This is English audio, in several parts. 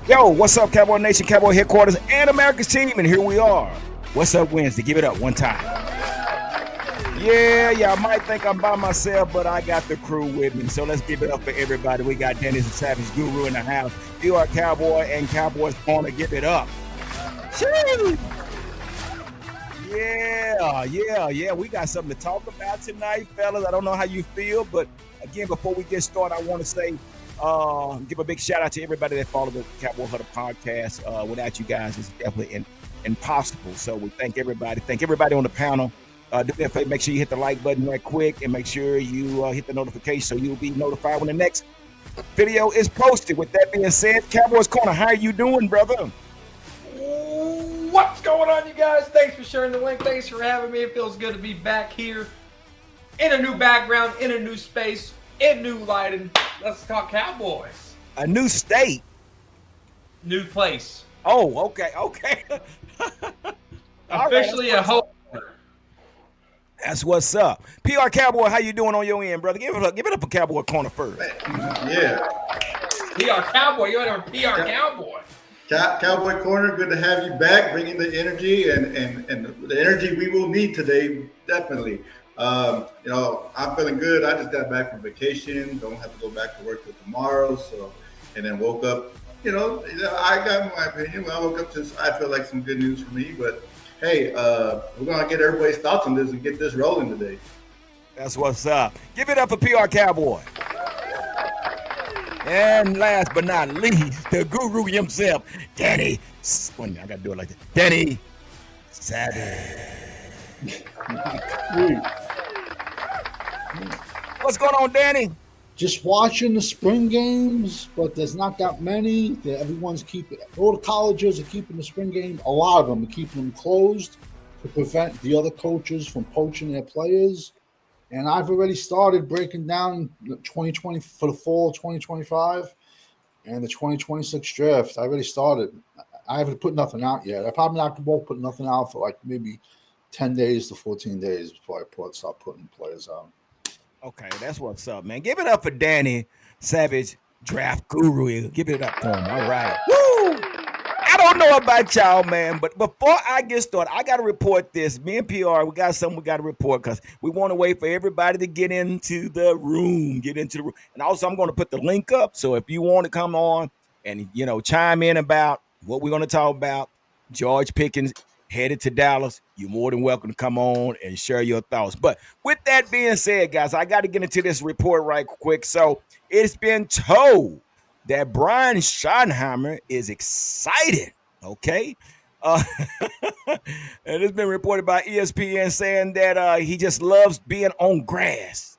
Yo, what's up, Cowboy Nation, Cowboy Headquarters, and America's team? And here we are. What's up, Wednesday? Give it up one time. Yeah, y'all might think I'm by myself, but I got the crew with me. So let's give it up for everybody. We got Dennis the Savage Guru in the house. You are Cowboy and Cowboys Corner. Give it up. Chee! Yeah. We got something to talk about tonight, fellas. I don't know how you feel, but again, before we get started, I want to say, give a big shout out to everybody that followed the Cowboy Huddle podcast. Without you guys, it's definitely impossible. So we thank everybody. Thank everybody on the panel. Do that favor, make sure you hit the like button right quick and make sure you hit the notification so you'll be notified when the next video is posted. With that being said, Cowboys Corner, how are you doing, brother? What's going on, you guys? Thanks for sharing the link. Thanks for having me. It feels good to be back here in a new background, in a new space, in new lighting. Let's talk Cowboys. A new state. New place. Oh, okay. Officially a host. That's what's up. PR Cowboy, how you doing on your end, brother? Give it up for Cowboy Corner first. Yeah. PR Cowboy, you're a PR Cowboy. Cowboy Corner, good to have you back, bringing the energy and the energy we will need today, definitely. I'm feeling good. I just got back from vacation. Don't have to go back to work till tomorrow. And then woke up. I got my opinion. When I woke up, I feel like some good news for me. But hey, we're gonna get everybody's thoughts on this and get this rolling today. That's what's up. Give it up for PR Cowboy. And last but not least, the guru himself, Danny. Wait a minute, I gotta do it like this. Danny Savage. What's going on, Danny? Just watching the spring games, but there's not that many. Everyone's keeping, all the colleges are keeping the spring game. A lot of them are keeping them closed to prevent the other coaches from poaching their players. And I've already started breaking down the 2020 for the fall 2025 and the 2026 draft. I already started. I haven't put nothing out yet. I probably not won't put nothing out for like maybe 10 days to 14 days before I start putting players out. Okay, that's what's up, man. Give it up for Danny Savage, Draft Guru. Give it up for him. All right. Woo! I don't know about y'all, man, but before I get started, I got to report this. Me and PR, we got something we got to report because we want to wait for everybody to get into the room. And also, I'm going to put the link up. So if you want to come on and, chime in about what we're going to talk about, George Pickens headed to Dallas, you're more than welcome to come on and share your thoughts. But with that being said, guys, I got to get into this report right quick. So it's been told that Brian Schottenheimer is excited, okay? And it's been reported by ESPN saying that he just loves being on grass.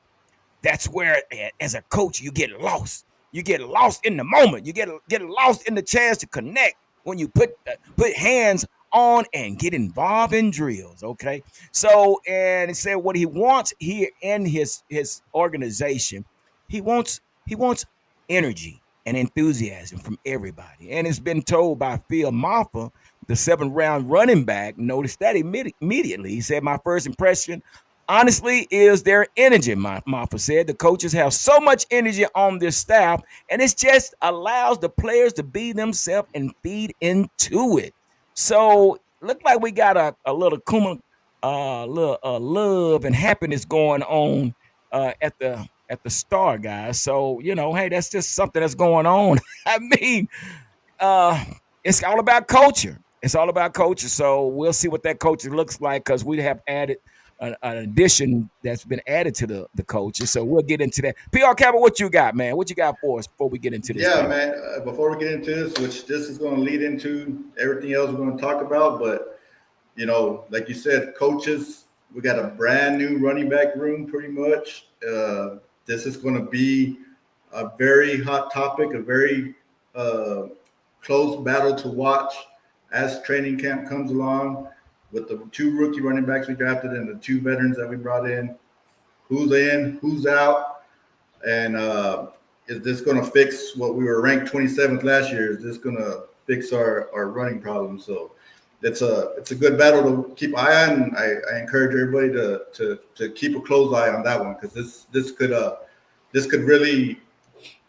That's where, as a coach, you get lost. You get lost in the moment. You get lost in the chance to connect when you put hands on and get involved in drills, okay? So, and it said what he wants here in his organization, he wants energy and enthusiasm from everybody. And it's been told by Phil Maffa, the 7th-round running back, noticed that immediately. He said, my first impression, honestly, is their energy, Maffa said. The coaches have so much energy on this staff, and it just allows the players to be themselves and feed into it. So, look like we got a little love and happiness going on at the Star, guys. So, hey, that's just something that's going on. I mean, it's all about culture. It's all about culture. So we'll see what that culture looks like because we have added an addition that's been added to the culture. So we'll get into that. PR Cowboy, what you got, man? What you got for us before we get into this? Yeah, man. Before we get into this, which this is going to lead into everything else we're going to talk about, but like you said, coaches, we got a brand new running back room pretty much. This is going to be a very hot topic, a very close battle to watch as training camp comes along with the 2 rookie running backs we drafted and the 2 veterans that we brought in. Who's in, who's out, and is this going to fix what we were ranked 27th last year? Is this going to fix our running problem? So it's a good battle to keep an eye on. I encourage everybody to keep a close eye on that one because this could really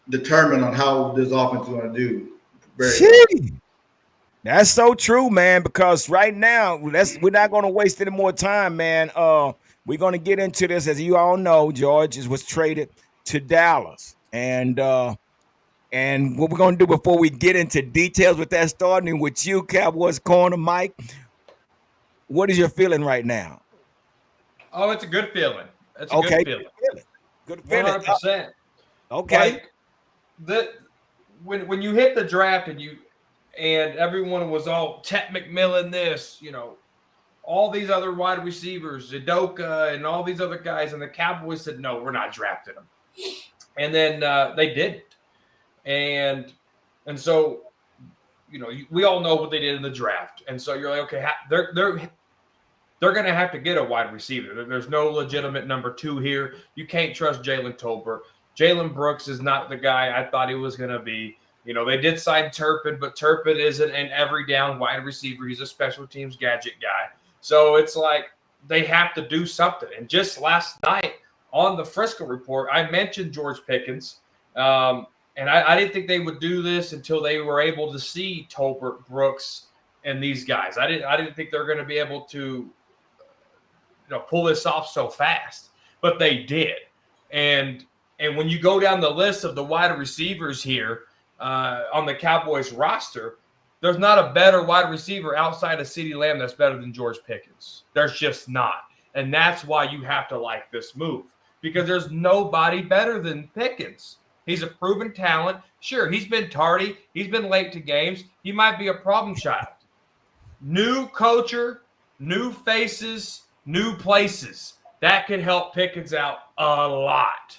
determine on how this offense is going to do Very tough. Gee, that's so true, man. Because right now, we're not going to waste any more time, man. We're going to get into this, as you all know. George was traded to Dallas, and what we're going to do before we get into details with that, starting with you, Cowboys corner Mike. What is your feeling right now? Oh, it's a good feeling. It's a Okay, good feeling. good feeling. 100%. Okay. Like the when you hit the draft and everyone was all Tet McMillan this, all these other wide receivers, Zadoka and all these other guys, and the Cowboys said, no, we're not drafting them. And then they didn't. And so, we all know what they did in the draft. And so you're like, okay, they're going to have to get a wide receiver. There's no legitimate number 2 here. You can't trust Jalen Tolbert. Jalen Brooks is not the guy I thought he was going to be. They did sign Turpin, but Turpin isn't an every down wide receiver. He's a special teams gadget guy. So it's like they have to do something. And just last night on the Frisco Report, I mentioned George Pickens. And I didn't think they would do this until they were able to see Tolbert, Brooks, and these guys. I didn't think they were going to be able to pull this off so fast, but they did. And when you go down the list of the wide receivers here on the Cowboys roster, there's not a better wide receiver outside of CeeDee Lamb that's better than George Pickens. There's just not. And that's why you have to like this move, because there's nobody better than Pickens. He's a proven talent. Sure, he's been tardy. He's been late to games. He might be a problem child. New coacher, new faces, new places. That could help Pickens out a lot.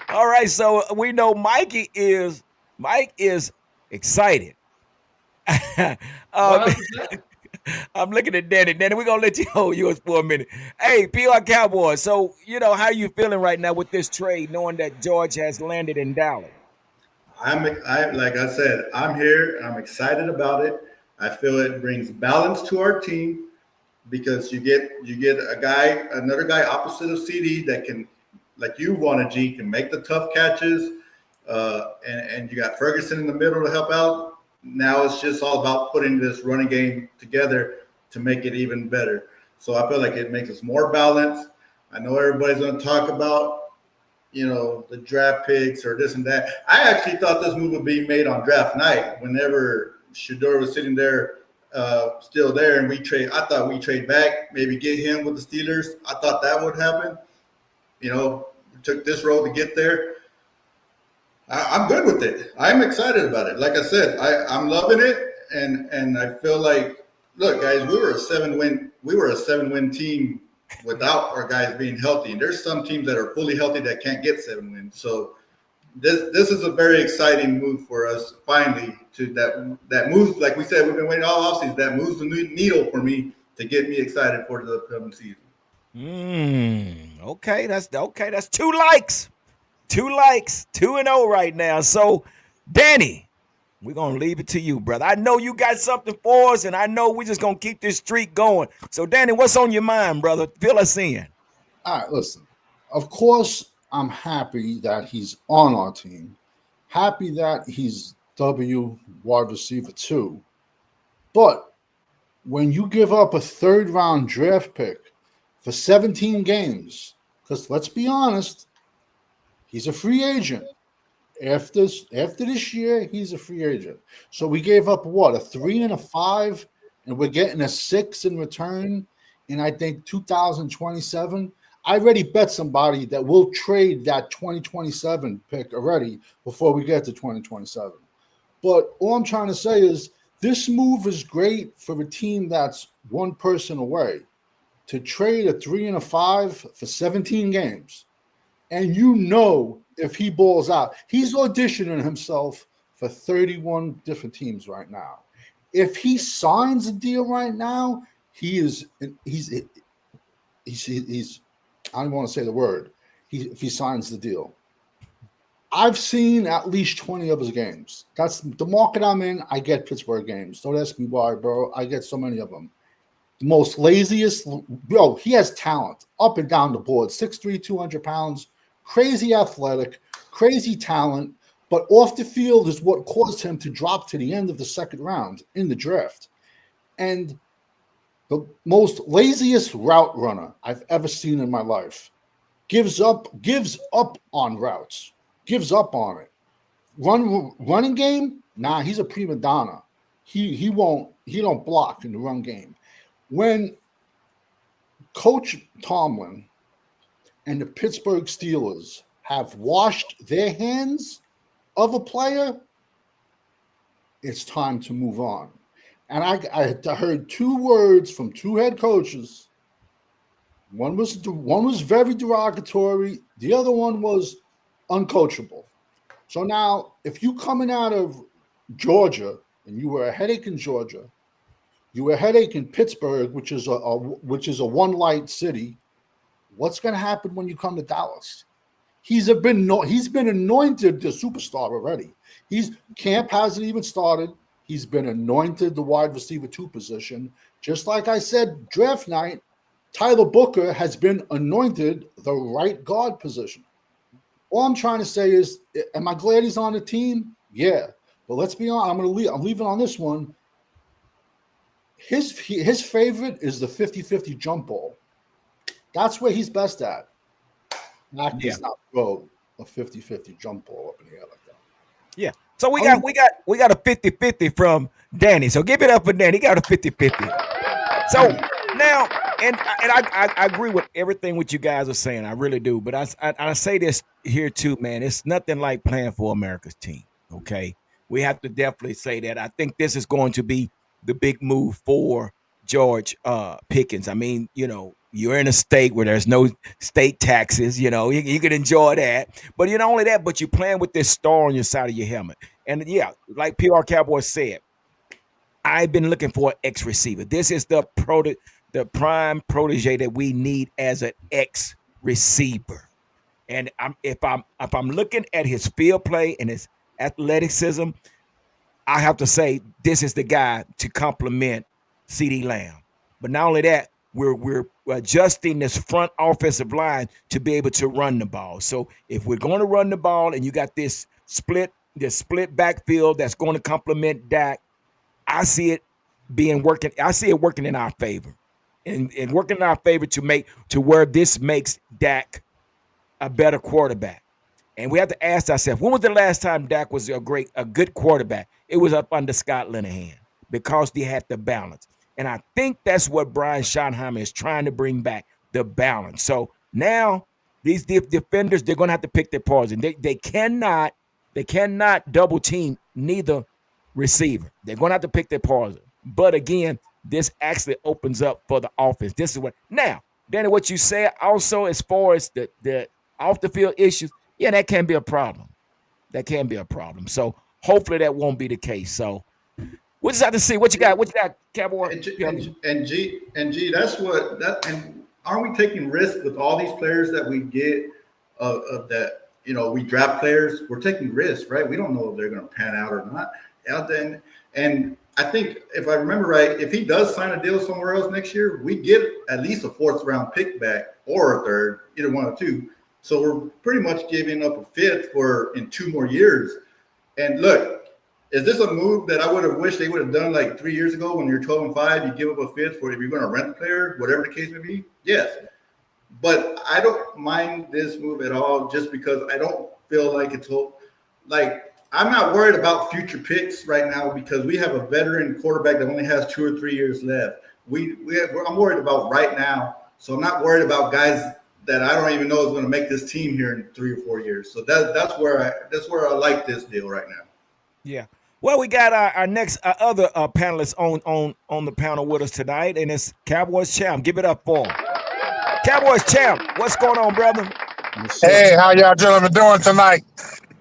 All right, so we know Mike is excited. 100%. I'm looking at Danny. Danny, we're gonna let you hold yours for a minute. Hey, PR Cowboys. So how you feeling right now with this trade, knowing that George has landed in Dallas? I like I said, I'm here. I'm excited about it. I feel it brings balance to our team because you get another guy opposite of CD that can, like you wanted, G, can make the tough catches, and you got Ferguson in the middle to help out. Now it's just all about putting this running game together to make it even better. So I feel like it makes us more balanced. I know everybody's going to talk about, the draft picks or this and that. I actually thought this move would be made on draft night whenever Shedeur was sitting there, still there, and I thought we trade back, maybe get him with the Steelers. I thought that would happen. We took this road to get there. I'm good with it. I'm excited about it. Like I said, I'm loving it, and I feel like, look, guys, we were a 7-win team without our guys being healthy. And there's some teams that are fully healthy that can't get 7 wins. So this is a very exciting move for us. Finally, to that moves, like we said, we've been waiting all offseason. That moves the needle for me to get me excited for the upcoming season. Okay. That's 2 likes. 2-0 right now. So, Danny, we're going to leave it to you, brother. I know you got something for us, and I know we're just going to keep this streak going. So, Danny, what's on your mind, brother? Fill us in. All right, listen. Of course, I'm happy that he's on our team. Happy that he's W wide receiver 2. But when you give up a 3rd-round draft pick for 17 games, because let's be honest, he's a free agent. After this year, he's a free agent. So we gave up a 3 and a 5, and we're getting a 6 in return in, I think, 2027. I already bet somebody that we'll trade that 2027 pick already before we get to 2027. But all I'm trying to say is this move is great for a team that's one person away. To trade a 3 and a 5 for 17 games, and if he balls out, he's auditioning himself for 31 different teams right now. If he signs a deal right now, he's I don't want to say the word. If he signs the deal, I've seen at least 20 of his games. That's the market I'm in. I get Pittsburgh games. Don't ask me why, bro. I get so many of them. The most laziest, he has talent up and down the board. 6'3", 200 pounds. Crazy athletic, crazy talent, but off the field is what caused him to drop to the end of the second round in the draft. And the most laziest route runner I've ever seen in my life gives up on routes, gives up on it. Running game, nah, he's a prima donna. He don't block in the run game. When Coach Tomlin and the Pittsburgh Steelers have washed their hands of a player, it's time to move on. And I heard two words from two head coaches. One was very derogatory. The other one was uncoachable. So now, if you coming out of Georgia and you were a headache in Georgia, you were a headache in Pittsburgh, which is a one light city. What's going to happen when you come to Dallas? He's been anointed the superstar already. Camp hasn't even started. He's been anointed the wide receiver 2 position. Just like I said, draft night, Tyler Booker has been anointed the right guard position. All I'm trying to say is, am I glad he's on the team? Yeah. But let's be honest, I'm leaving on this one. His favorite is the 50-50 jump ball. That's where he's best at. Mac does not throw a 50-50 jump ball up in the air like that. Yeah. So we got a 50-50 from Danny. So give it up for Danny. He got a 50-50. So now, and I agree with everything what you guys are saying. I really do. But I say this here too, man. It's nothing like playing for America's team. Okay. We have to definitely say that. I think this is going to be the big move for George Pickens. I mean, you're in a state where there's no state taxes. You can enjoy that. But not only that, but you're playing with this star on your side of your helmet. And yeah, like PR Cowboy said, I've been looking for an X receiver. This is the prime protege that we need as an X receiver. And if I'm looking at his field play and his athleticism, I have to say this is the guy to complement CeeDee Lamb. But not only that, we're adjusting this front offensive line to be able to run the ball. So if we're going to run the ball and you got this split backfield that's going to complement Dak, I see it working. I see it working in our favor, and working in our favor to where this makes Dak a better quarterback. And we have to ask ourselves, when was the last time Dak was a good quarterback? It was up under Scott Linehan because they had the balance. And I think that's what Brian Schottenheimer is trying to bring back, the balance. So now these defenders, they're going to have to pick their poison. They cannot double team neither receiver. They're going to have to pick their poison. But again, this actually opens up for the offense. This is what now, Danny, what you said also as far as the off the field issues, yeah, that can be a problem. That can be a problem. So hopefully that won't be the case. So we'll just have to see what you got. What you got, Cowboy? And G, and aren't we taking risks with all these players that we get of that? We draft players. We're taking risks, right? We don't know if they're going to pan out or not. And I think if I remember right, if he does sign a deal somewhere else next year, we get at least a 4th round pick back or a 3rd, either one or two. So we're pretty much giving up a 5th in 2 more years. And look, is this a move that I would have wished they would have done like 3 years ago when you're 12-5, you give up a 5th for if you're going to rent a player, whatever the case may be? Yes. But I don't mind this move at all just because I don't feel like I'm not worried about future picks right now because we have a veteran quarterback that only has 2 or 3 years left. I'm worried about right now. So I'm not worried about guys that I don't even know is going to make this team here in 3 or 4 years. So that's where I like this deal right now. Yeah. Well, we got our next other panelists on the panel with us tonight, and it's Cowboys Champ. Give it up for him. Cowboys Champ, what's going on, brother? Hey, how y'all gentlemen doing tonight?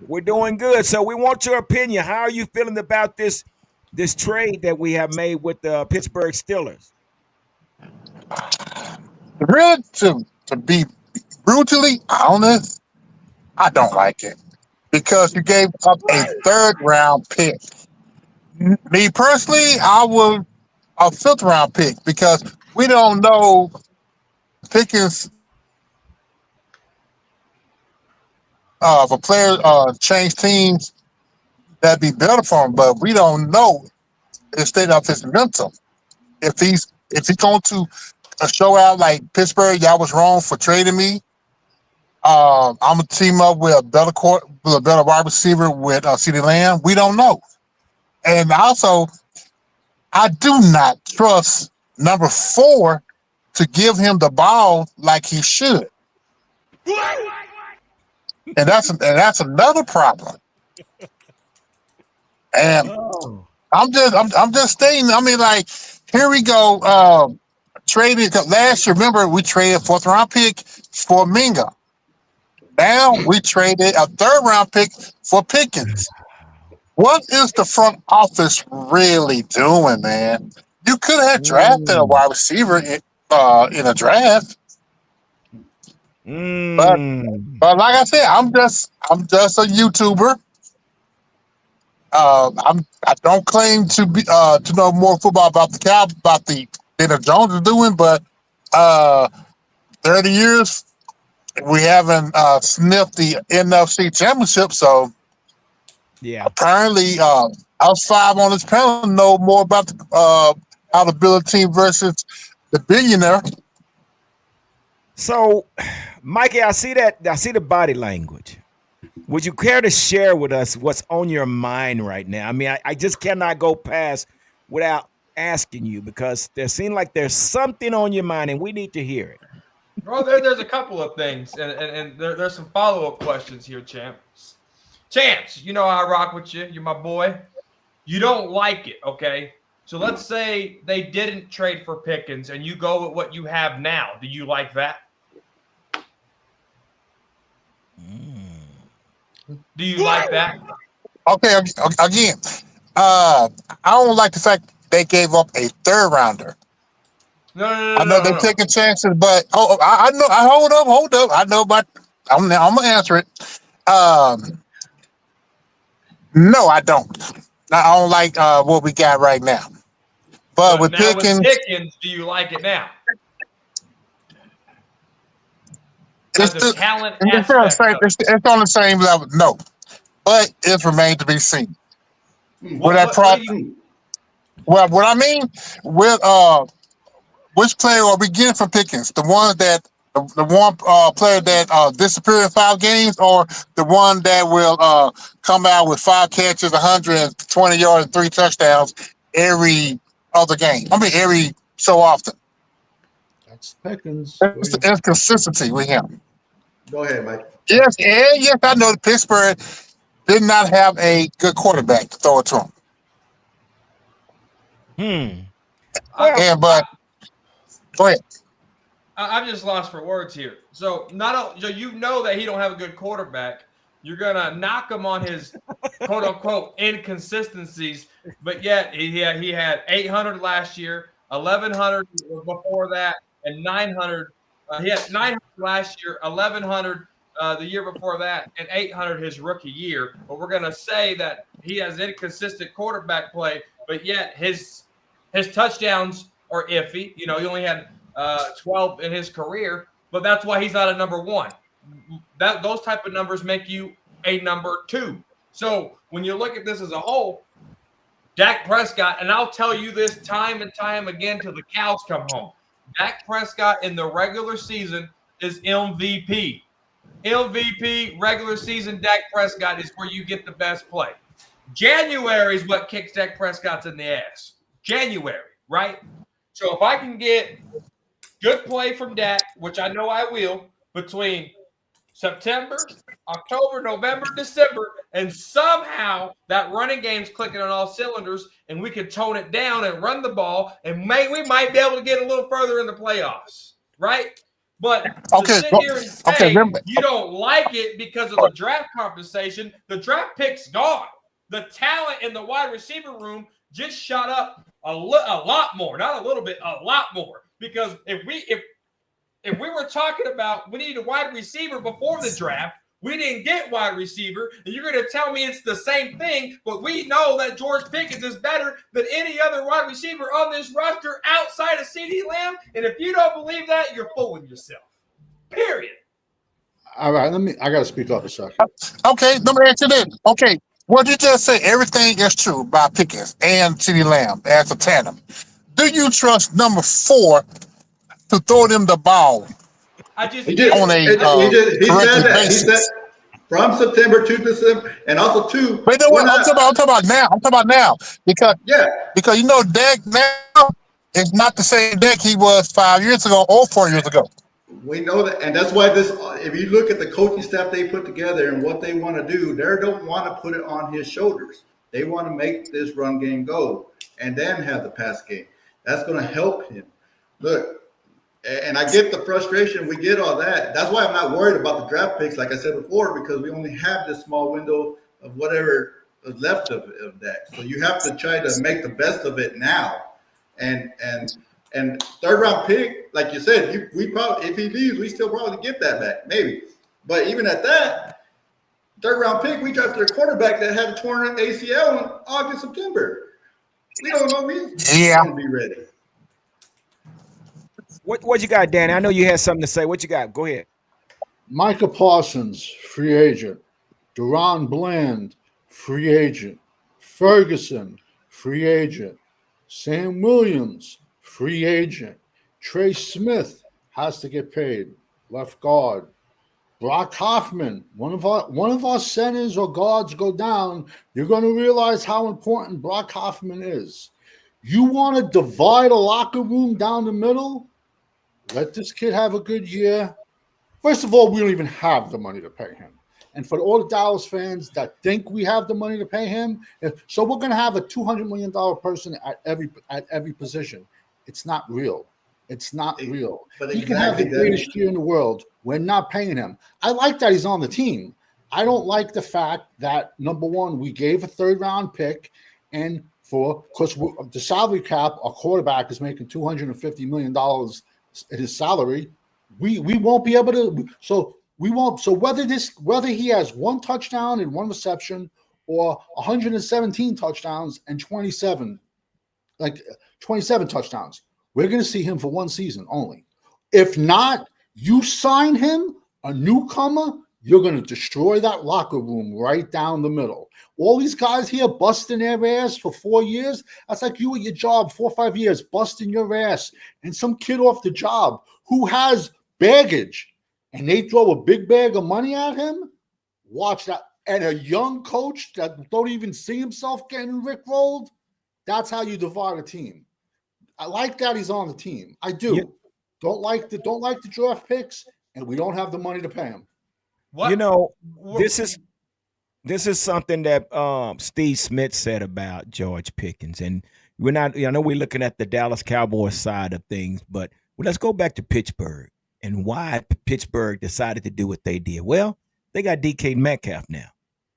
We're doing good. So we want your opinion. How are you feeling about this trade that we have made with the Pittsburgh Steelers? Really, to be brutally honest, I don't like it because you gave up a 3rd round pick. Me personally, I would a 5th round pick because we don't know Pickens' if a player change teams, that'd be better for him. But we don't know the state of his mental. If he's going to show out like Pittsburgh, y'all was wrong for trading me. I'm gonna team up with a better wide receiver with CeeDee Lamb. We don't know, and also I do not trust number 4 to give him the ball like he should, and that's another problem. And Oh. I'm just stating. I mean, like, here we go. Traded 'cause last year. Remember, we traded 4th-round pick for Minga. Now we traded a 3rd-round pick for Pickens. What is the front office really doing, man? You could have drafted a wide receiver in a draft, but Mm. like I said, I'm just a YouTuber. I don't claim to be to know more football about the Dana Jones is doing, but 30 years we haven't sniffed the NFC Championship, so Yeah. apparently us 5 on this panel know more about how to build a team versus the billionaire. So, Mikey, I see the body language. Would you care to share with us what's on your mind right now? I mean, I just cannot go past without asking you because there seems like there's something on your mind and we need to hear it. Well, there's a couple of things, and there's some follow-up questions here, Champs. Champs, you know I rock with you. You're my boy. You don't like it, okay? So let's say they didn't trade for Pickens and you go with what you have now. Do you like that? Do you like that? Okay, again, I don't like the fact they gave up a 3rd-rounder. No. I know they're taking chances, but I know. Hold up. I know about. I'm gonna answer it. No, I don't. I don't like what we got right now. But with now Pickens, with Pickens, do you like it now? it's The talent on the same level. No, but it remains to be seen. What I mean with which player are we getting from Pickens? The one player that disappeared in 5 games, or the one that will come out with 5 catches, 120 yards, and 3 touchdowns every other game? I mean, every so often. That's Pickens. It's consistency with him. Go ahead, Mike. Yes, I know that Pittsburgh did not have a good quarterback to throw it to him. But go ahead. I'm just lost for words here. So so you know that he don't have a good quarterback. You're gonna knock him on his quote unquote inconsistencies, but yet he had 800 last year, 1100 before that, and 900. He had 900 last year, 1100 the year before that, and 800 his rookie year. But we're gonna say that he has inconsistent quarterback play, but yet his touchdowns are iffy. You know, he only had 12 in his career, but that's why he's not a number 1. Those type of numbers make you a number 2. So when you look at this as a whole, Dak Prescott, and I'll tell you this time and time again till the cows come home, Dak Prescott in the regular season is MVP. MVP, regular season Dak Prescott is where you get the best play. January is what kicks Dak Prescott's in the ass. January, right? So if I can get good play from Dak, which I know I will, between September, October, November, December, and somehow that running game's clicking on all cylinders, and we can tone it down and run the ball, and we might be able to get a little further in the playoffs, right? But to sit here and say you don't like it because of the draft compensation, the draft pick's gone. The talent in the wide receiver room just shot up a lot more, not a little bit, a lot more. Because if we were talking about we need a wide receiver before the draft, we didn't get wide receiver, and you're going to tell me it's the same thing, but we know that George Pickens is better than any other wide receiver on this roster outside of CeeDee Lamb, and if you don't believe that, you're fooling yourself. Period. All right, I got to speak up a second. Okay, let me ask you this. Okay, what you just said, everything is true about Pickens and CeeDee Lamb as a tandem. Do you trust number 4 to throw them the ball I just He it's on just, a he said correctly that. He said basis? from September to December, and also two, But you know we're what? I'm not. talking about, now. I'm talking about now because Yeah, Dak now is not the same Dak he was 5 years ago or 4 years ago. we know that, and that's why this. If you look at the coaching staff they put together and what they want to do, they don't want to put it on his shoulders. They want to make this run game go, and then have the pass game. That's going to help him. Look, and I get the frustration. We get all that. That's why I'm not worried about the draft picks, like I said before, because we only have this small window of whatever is left of that. So you have to try to make the best of it now. And third round pick, like you said, we probably, if he leaves, we still probably get that back, maybe. But even at that, third round pick, we drafted a quarterback that had a torn ACL in August, September. We don't know if he's Yeah. going to be ready. What you got, Danny? I know you had something to say. What you got? Go ahead. Micah Parsons, free agent. Duron Bland, free agent. Ferguson, free agent. Sam Williams, free agent. Trey Smith has to get paid. Left guard. Brock Hoffman, one of our centers or guards go down, you're going to realize how important Brock Hoffman is. You want to divide a locker room down the middle? Let this kid have a good year. First of all, we don't even have the money to pay him. And for all the Dallas fans that think we have the money to pay him, so we're going to have a $200 million person at every position. It's not real. It's not real. But He can have the exactly, greatest year in the world. We're not paying him. I like that he's on the team. I don't like the fact that, number one, we gave a third-round pick, and because the salary cap, our quarterback is making $250 million in his salary. We won't be able to. So we won't. So whether he has one touchdown and one reception, or 117 touchdowns and 27 touchdowns, we're going to see him for one season only. If not, you sign him, a newcomer, you're going to destroy that locker room right down the middle. All these guys here busting their ass for 4 years, that's like you at your job 4 or 5 years, busting your ass, and some kid off the job who has baggage, and they throw a big bag of money at him. Watch that. And a young coach that don't even see himself getting rickrolled, that's how you divide a team. I like that he's on the team. I do. Yeah. Don't like the draft picks, and we don't have the money to pay him. what You know, this is something that Steve Smith said about George Pickens, and we're not. I know we're looking at the Dallas Cowboys side of things, but let's go back to Pittsburgh and why Pittsburgh decided to do what they did. Well, they got DK Metcalf now,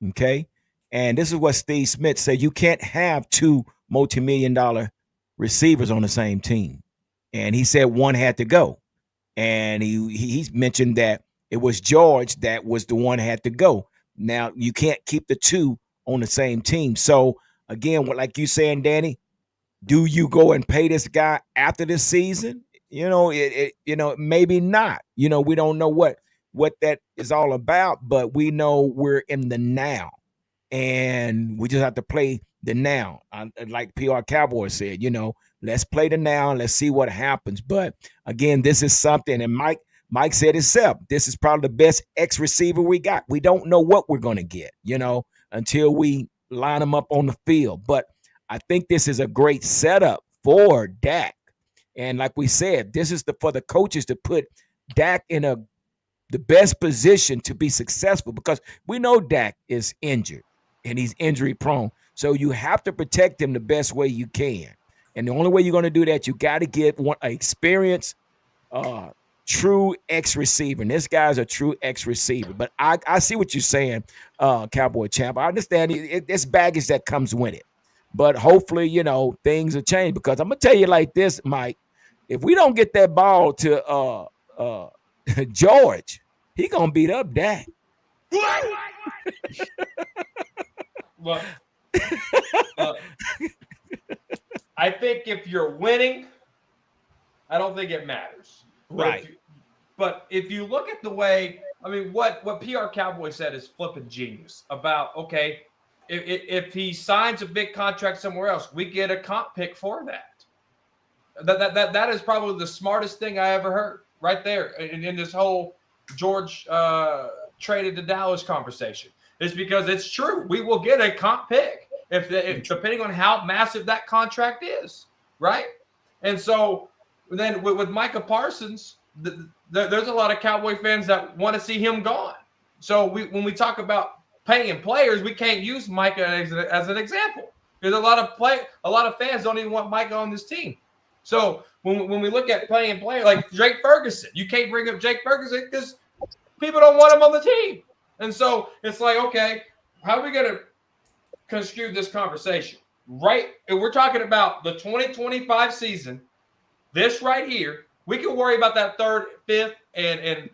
okay, and this is what Steve Smith said: you can't have two multi-million-dollar receivers on the same team, and he said one had to go, and he's mentioned that it was George that was the one had to go. Now you can't keep the two on the same team. So again, like you saying, Danny, do you go and pay this guy after this season? Maybe not. We don't know what that is all about, but we know we're in the now, and we just have to play the now. Like PR Cowboy said, let's play the now and let's see what happens. But again, this is something, and Mike said himself, this is probably the best X receiver we got. We don't know what we're going to get, until we line them up on the field. But I think this is a great setup for Dak. And like we said, this is for the coaches to put Dak in the best position to be successful, because we know Dak is injured and he's injury prone. So you have to protect him the best way you can. And the only way you're going to do that, you got to get an experienced, true X receiver. And this guy's a true X receiver. But I see what you're saying, Cowboy Champ. I understand it's baggage that comes with it. But hopefully, things will change, because I'm going to tell you like this, Mike. If we don't get that ball to George, he going to beat up Dak. Look, I think if you're winning, I don't think it matters. Right. But if you look at the way, I mean, what PR Cowboy said is flipping genius about, okay, if he signs a big contract somewhere else, we get a comp pick for that. That is probably the smartest thing I ever heard right there in this whole George traded to Dallas conversation. It's because it's true. We will get a comp pick if depending on how massive that contract is, right? And so then with Micah Parsons, there's a lot of Cowboy fans that want to see him gone. So when we talk about paying players, we can't use Micah as an example because a lot of fans don't even want Micah on this team. So when we look at playing players like Jake Ferguson, you can't bring up Jake Ferguson because people don't want him on the team. And so it's like, okay, how are we going to construe this conversation? Right? If we're talking about the 2025 season, this right here, we can worry about that third, fifth, and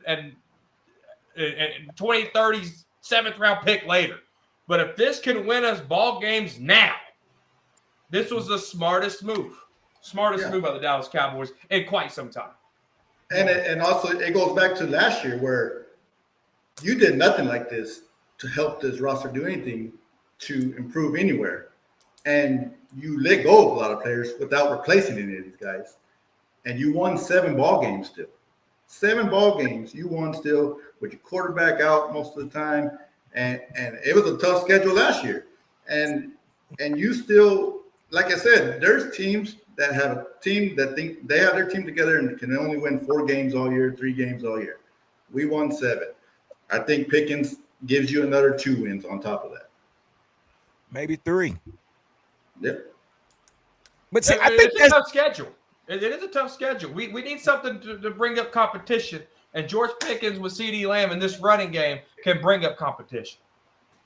2030 7th round pick later. But if this can win us ball games now, this was the smartest move. Smartest move by the Dallas Cowboys in quite some time. And also it goes back to last year where you did nothing like this to help this roster do anything to improve anywhere. And you let go of a lot of players without replacing any of these guys. And you won 7 ball games still. 7 ball games you won still with your quarterback out most of the time. And it was a tough schedule last year. And you still, like I said, there's teams that have a team that think they have their team together and can only win 4 games all year, 3 games all year. We won 7. I think Pickens gives you another 2 wins on top of that. Maybe 3. Yep. But see, I think it's a tough schedule. It is a tough schedule. We need something to bring up competition. And George Pickens with CeeDee Lamb in this running game can bring up competition.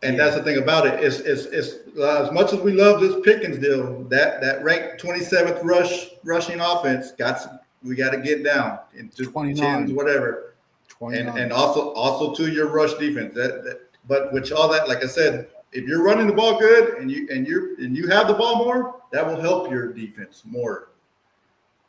And that's the thing about it. It's as much as we love this Pickens deal, that ranked 27th rushing offense we got to get down into 10s, whatever. 29. And also to your rush defense. But with all that, like I said, if you're running the ball good and you have the ball more, that will help your defense more.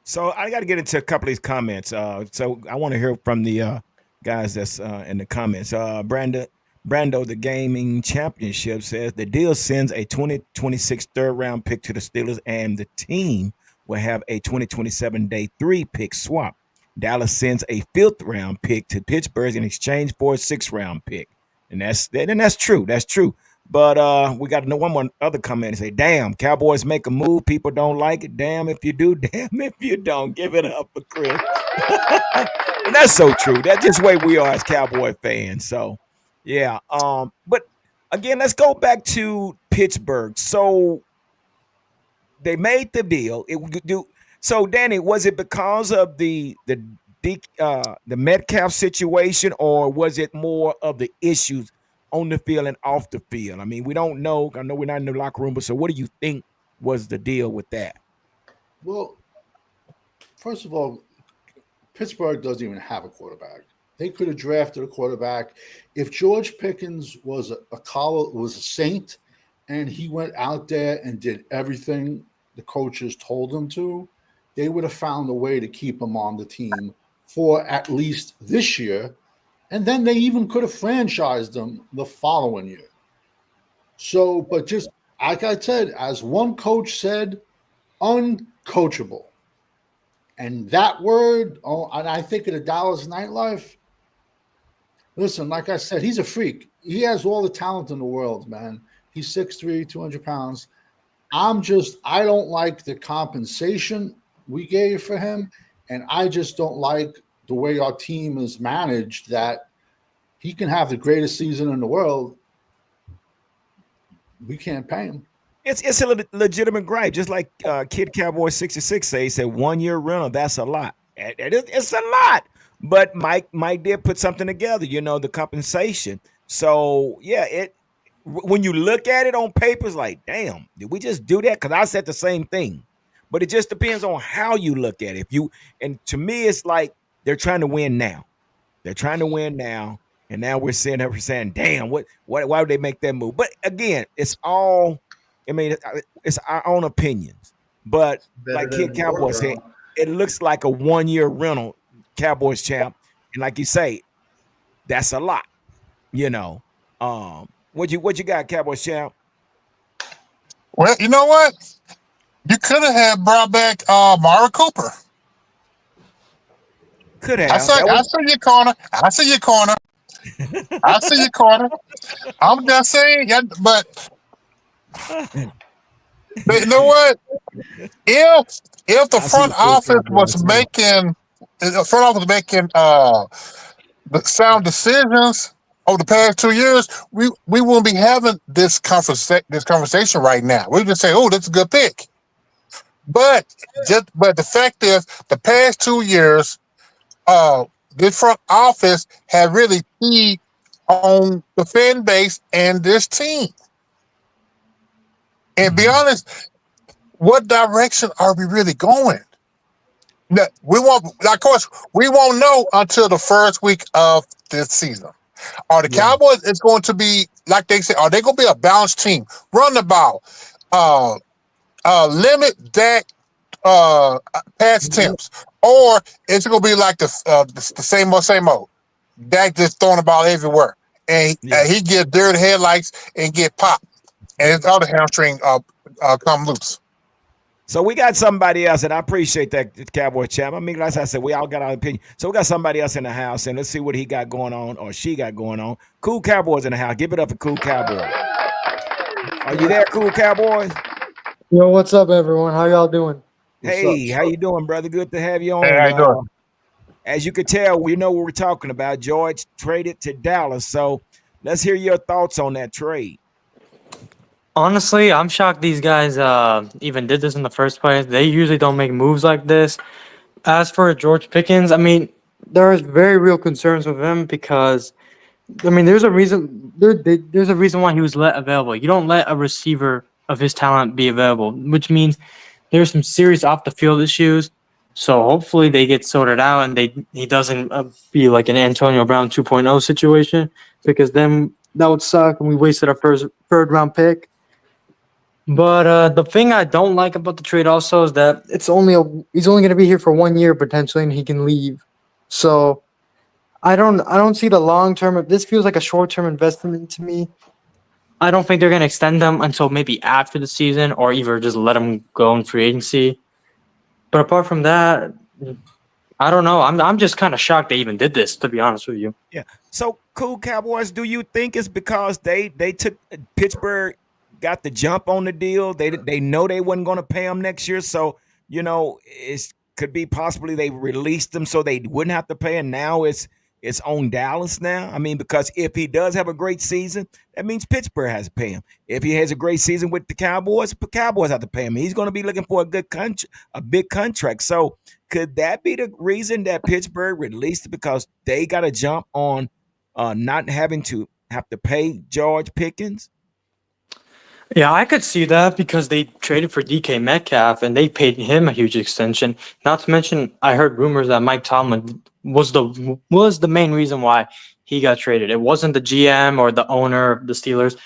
So I got to get into a couple of these comments. So I want to hear from the guys that's in the comments. Brando, the gaming championship, says the deal sends a 2026 third-round pick to the Steelers, and the team will have a 2027 day 3 pick swap. Dallas sends a 5th-round pick to Pittsburgh in exchange for a 6th-round pick, and that's true. That's true. But we got to know one more other comment and say, damn, Cowboys make a move. People don't like it. Damn if you do. Damn if you don't. Give it up for Chris. And that's so true. That's just the way we are as Cowboy fans. So, yeah. But, again, let's go back to Pittsburgh. So, they made the deal. So, Danny, was it because of the Metcalf situation, or was it more of the issues on the field and off the field? I mean, we don't know. I know we're not in the locker room, but so what do you think was the deal with that? Well, first of all, Pittsburgh doesn't even have a quarterback. They could have drafted a quarterback. If George Pickens was a saint and he went out there and did everything the coaches told him to, they would have found a way to keep him on the team for at least this year. And then they even could have franchised them the following year. So, but just like I said, as one coach said, uncoachable. And that word, and I think of the Dallas nightlife. Listen, like I said, he's a freak. He has all the talent in the world, man. He's 6'3", 200 pounds. I don't like the compensation we gave for him. And I just don't like the way our team is managed, that he can have the greatest season in the world. We can't pay him. It's a legitimate gripe, just like Kid Cowboy 66 said. He said 1 year rental, that's a lot. It's a lot. But Mike did put something together, the compensation. So yeah, when you look at it on paper, it's like, damn, did we just do that? Because I said the same thing. But it just depends on how you look at it. And to me, it's like they're trying to win now. They're trying to win now. And now we're saying, damn, why would they make that move? But again, it's our own opinions. But like Kid Cowboy said, it looks like a 1 year rental, Cowboys champ. And like you say, that's a lot. You know, what you got, Cowboys champ? Well, you know what? You could have brought back Mara Cooper. Could I have. see, That I was see your corner. I see your corner. I see your corner. I'm just saying, yeah, but you know what? If the I see front the cool office was Cowboys too. making the front office was making the sound decisions over the past 2 years, we wouldn't be having this conversation right now. We just say, "Oh, that's a good pick." But but the fact is, the past 2 years, uh, this front office had really keyed on the fan base and this team. And be Mhm. honest, what direction are we really going? We won't, of course, we won't know until the first week of this season. Are the Yeah, Cowboys is going to be like they say? Are they going to be a balanced team? Run the ball, uh, limit Dak pass attempts, or is it going to be like the same old? Dak just throwing the ball everywhere, and yeah. he get dirty headlights and get popped, and his other hamstring come loose. So we got somebody else, and I appreciate that, Cowboy champ. I mean, like I said, we all got our opinion. So we got somebody else in the house, and let's see what he got going on or she got going on. Cool Cowboys in the house. Give it up for Cool Cowboys. Are you there, Cool Cowboys? Yo, what's up, everyone? How y'all doing? What's up? Hey, how you doing, brother? Good to have you Hey, how on. you doing? As you could tell, we know what we're talking about. George traded to Dallas, so let's hear your thoughts on that trade. Honestly, I'm shocked these guys even did this in the first place. They usually don't make moves like this. As for George Pickens, I mean, there's very real concerns with him because I mean, there's a reason there's a reason why he was let available. You don't let a receiver of his talent be available, which means there's some serious off the field issues. So hopefully they get sorted out and he doesn't be like an Antonio Brown 2.0 situation because then that would suck and we wasted our first third round pick. But the thing I don't like about the trade also is that he's only going to be here for 1 year potentially and he can leave. So I don't see the long term. This feels like a short term investment to me. I don't think they're going to extend them until maybe after the season or either just let them go in free agency. But apart from that, I don't know. I'm just kind of shocked they even did this, to be honest with you. Yeah. So, Cool Cowboys, do you think it's because they took Pittsburgh got the jump on the deal? They know they wasn't going to pay him next year, so it could be possibly they released them so they wouldn't have to pay, and now it's on Dallas now. I mean, because if he does have a great season, that means Pittsburgh has to pay him. If he has a great season with the Cowboys have to pay him. He's going to be looking for a big contract. So could that be the reason that Pittsburgh released it because they got a jump on not having to have to pay George Pickens? Yeah, I could see that because they traded for DK Metcalf and they paid him a huge extension. Not to mention, I heard rumors that Mike Tomlin was the main reason why he got traded. It wasn't the GM or the owner of the Steelers.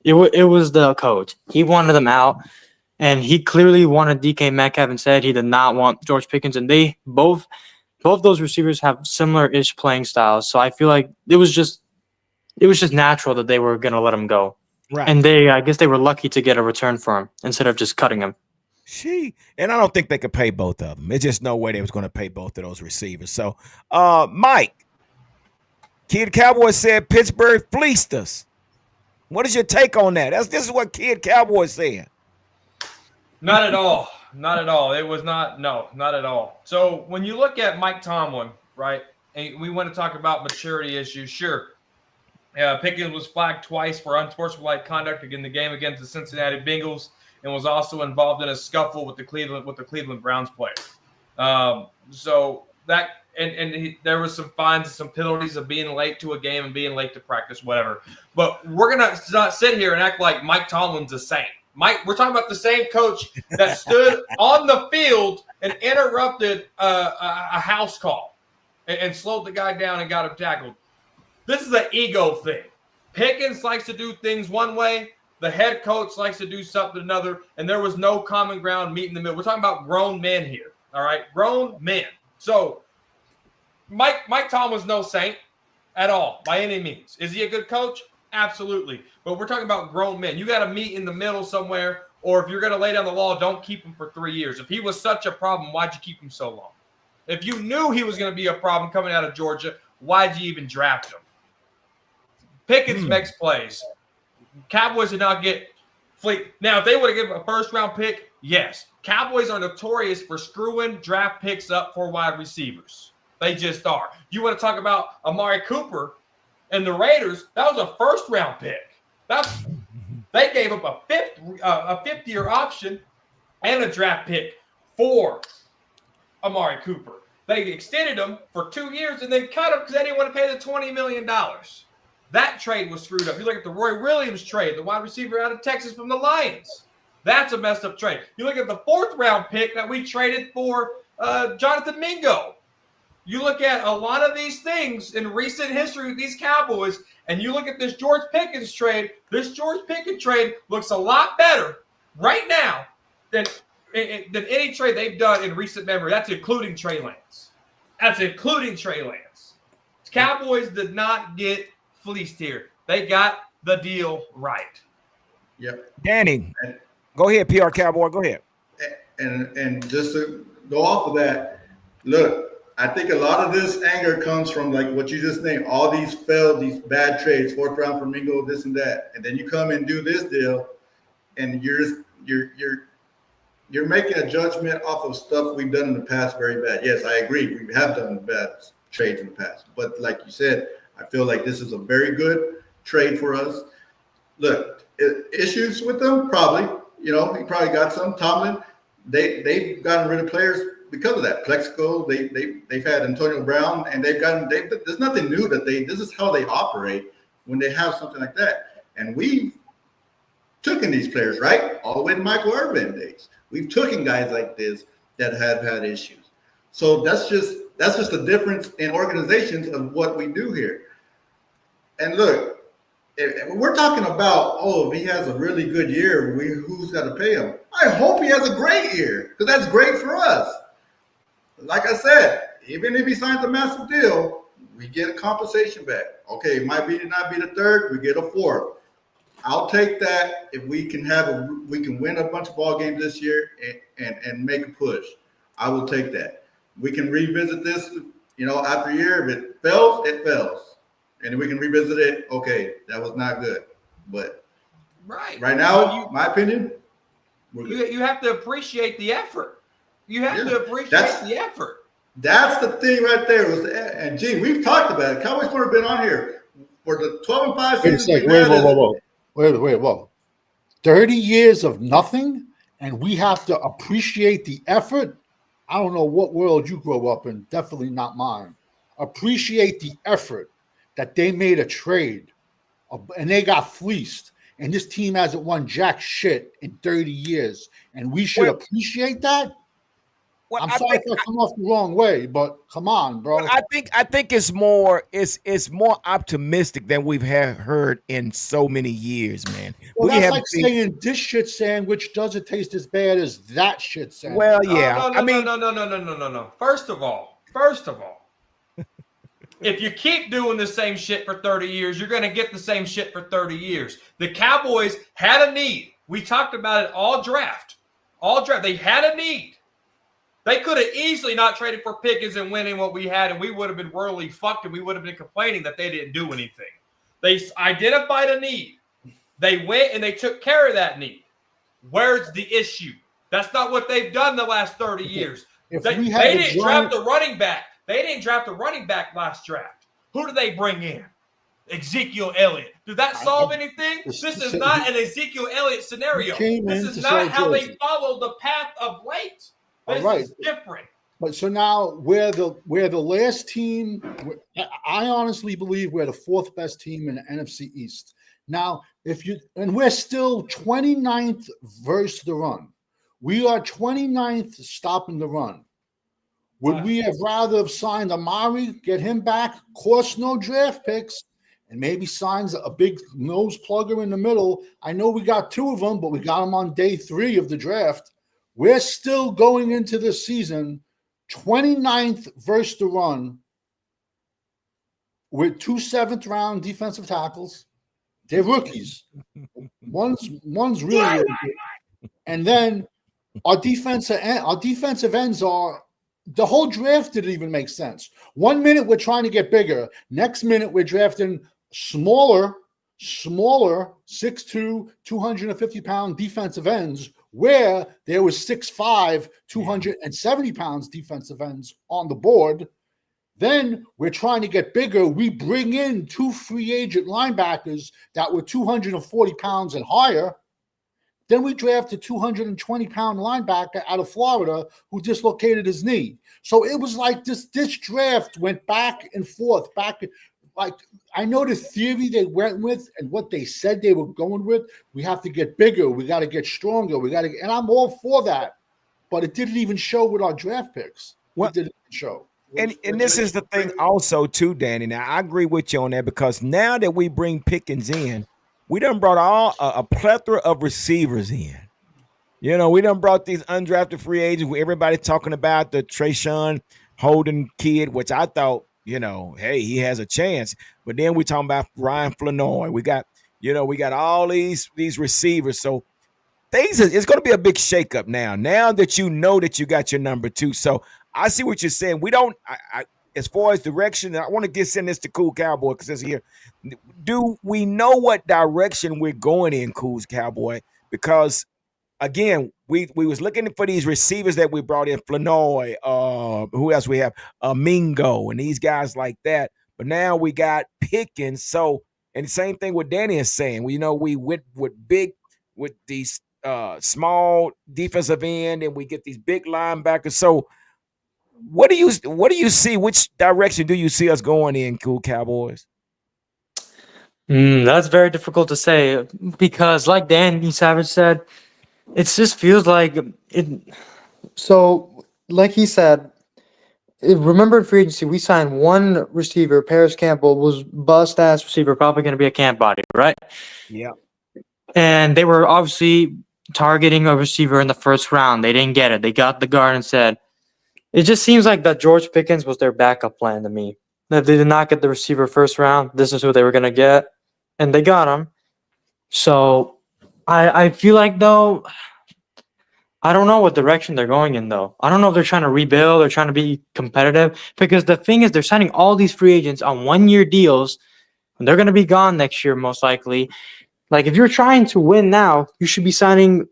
It was the coach. He wanted them out, and he clearly wanted DK Metcalf and said he did not want George Pickens. And they both those receivers have similar-ish playing styles. So I feel like it was just natural that they were gonna let him go. Right. And I guess they were lucky to get a return for him instead of just cutting him. And I don't think they could pay both of them. There's just no way they was going to pay both of those receivers. So, Mike, Kid Cowboy said Pittsburgh fleeced us. What is your take on that? This is what Kid Cowboy said. Not at all. Not at all. It was not. No, not at all. So when you look at Mike Tomlin, right, and we want to talk about maturity issues, sure. Pickens was flagged twice for unsportsmanlike conduct in the game against the Cincinnati Bengals, and was also involved in a scuffle with the Cleveland Browns player. So that there was some fines and some penalties of being late to a game and being late to practice, whatever. But we're gonna not sit here and act like Mike Tomlin's a saint. We're talking about the same coach that stood on the field and interrupted a house call and slowed the guy down and got him tackled. This is an ego thing. Pickens likes to do things one way. The head coach likes to do something another, and there was no common ground meet in the middle. We're talking about grown men here, all right? Grown men. So Mike Tomlin's no saint. at all by any means. Is he a good coach? Absolutely. But we're talking about grown men. You got to meet in the middle somewhere, or if you're going to lay down the law, don't keep him for 3 years. If he was such a problem, why'd you keep him so long? If you knew he was going to be a problem coming out of Georgia, why'd you even draft him? Pickens makes plays. Cowboys did not get fleet. Now, if they would have given a first-round pick, yes. Cowboys are notorious for screwing draft picks up for wide receivers. They just are. You want to talk about Amari Cooper and the Raiders? That was a first-round pick. They gave up a fifth-year option and a draft pick for Amari Cooper. They extended him for 2 years and then cut him because they didn't want to pay the $20 million. That trade was screwed up. You look at the Roy Williams trade, the wide receiver out of Texas from the Lions. That's a messed up trade. You look at the 4th-round pick that we traded for Jonathan Mingo. You look at a lot of these things in recent history with these Cowboys, and you look at this George Pickens trade. This George Pickens trade looks a lot better right now than any trade they've done in recent memory. That's including Trey Lance. Cowboys did not get fleeced here. They got the deal right. Yep. Danny, go ahead, PR Cowboy. Go ahead. And just to go off of that, look, I think a lot of this anger comes from like what you just named, all these these bad trades, 4th round for Mingo, this and that, and then you come and do this deal, and you're making a judgment off of stuff we've done in the past very bad. Yes, I agree, we have done bad trades in the past, but like you said, I feel like this is a very good trade for us. Look, issues with them, probably. He probably got some. Tomlin, they've gotten rid of players because of that. Plexico, they've had Antonio Brown, and there's nothing new this is how they operate when they have something like that. And we've taken these players, right? All the way to Michael Irvin days. We've taken guys like this that have had issues. So that's just the difference in organizations of what we do here. And look, if we're talking about, if he has a really good year, who's got to pay him? I hope he has a great year, because that's great for us. Like I said, even if he signs a massive deal, we get a compensation back. Okay, it might not be the 3rd, we get a 4th. I'll take that if we can win a bunch of ball games this year and make a push. I will take that. We can revisit this, after a year. If it fails, it fails. And we can revisit it. Okay, that was not good. But right now, my opinion, you have to appreciate the effort. You have to appreciate the effort. That's the thing right there. And gee, we've talked about it. Cowboys would have been on here for the 12-5 season. Whoa. 30 years of nothing, and we have to appreciate the effort. I don't know what world you grew up in. Definitely not mine. Appreciate the effort that they made a trade, and they got fleeced. And this team hasn't won jack shit in 30 years, and we should appreciate that. I'm sorry if I come off the wrong way, but come on, bro. I think it's more optimistic than we've heard in so many years, man. Well, that's like saying this shit sandwich doesn't taste as bad as that shit sandwich. Well, yeah. No. First of all, if you keep doing the same shit for 30 years, you're going to get the same shit for 30 years. The Cowboys had a need. We talked about it all draft. They had a need. They could have easily not traded for Pickens and winning what we had, and we would have been royally fucked, and we would have been complaining that they didn't do anything. They identified a need. They went and they took care of that need. Where's the issue? That's not what they've done the last 30 years. They didn't draft the running back. They didn't draft a running back last draft. Who did they bring in? Ezekiel Elliott. Did that solve anything? This is not an Ezekiel Elliott scenario. This is not how they followed the path of late. This is different. But so now we're the last team. I honestly believe we're the 4th best team in the NFC East. Now, we're still 29th versus the run. We are 29th stopping the run. Would we have rather have signed Amari, get him back, cost no draft picks, and maybe signs a big nose plugger in the middle? I know we got 2 of them, but we got them on day 3 of the draft. We're still going into this season 29th versus the run with 2 7th-round defensive tackles. They're rookies. One's really good. And then our defensive ends are the whole draft didn't even make sense. 1 minute we're trying to get bigger. Next minute we're drafting smaller 6'2", 250-pound defensive ends where there was 6'5", 270 pounds defensive ends on the board. Then we're trying to get bigger. We bring in 2 free agent linebackers that were 240 pounds and higher. Then we drafted a 220-pound linebacker out of Florida who dislocated his knee. So it was like this draft went back and forth, like I know the theory they went with and what they said they were going with. We have to get bigger. We got to get stronger. And I'm all for that. But it didn't even show with our draft picks. Well, it didn't show. And this is the thing also too, Danny. Now I agree with you on that because now that we bring Pickens in, we done brought a plethora of receivers in. You know, we done brought these undrafted free agents where everybody talking about the Trayshawn Holden kid, which I thought, you know, hey, he has a chance. But then we talking about Ryan Flanoy. We got all these receivers. So it's going to be a big shakeup now that you know that you got your number 2. So I see what you're saying. We don't, as far as direction, I want to send this to Cool Cowboy because it's here. Do we know what direction we're going in, Cool Cowboy? Because again, we was looking for these receivers that we brought in, Flanoy, who else we have? Mingo, and these guys like that. But now we got Pickens. So, and the same thing what Danny is saying. We went with these small defensive end, and we get these big linebackers. So, what do you see? Which direction do you see us going in, Cool Cowboys? That's very difficult to say because, like Danny Savage said, it just feels like it. So, like he said, remember in free agency, we signed one receiver, Paris Campbell, was bust ass receiver, probably going to be a camp body, right? Yeah. And they were obviously targeting a receiver in the first round. They didn't get it. They got the guard instead. It just seems like that George Pickens was their backup plan to me. That they did not get the receiver first round. This is who they were going to get, and they got him. So I feel like, though, I don't know what direction they're going in, though. I don't know if they're trying to rebuild or trying to be competitive, because the thing is they're signing all these free agents on 1-year deals, and they're going to be gone next year most likely. Like, if you're trying to win now, you should be signing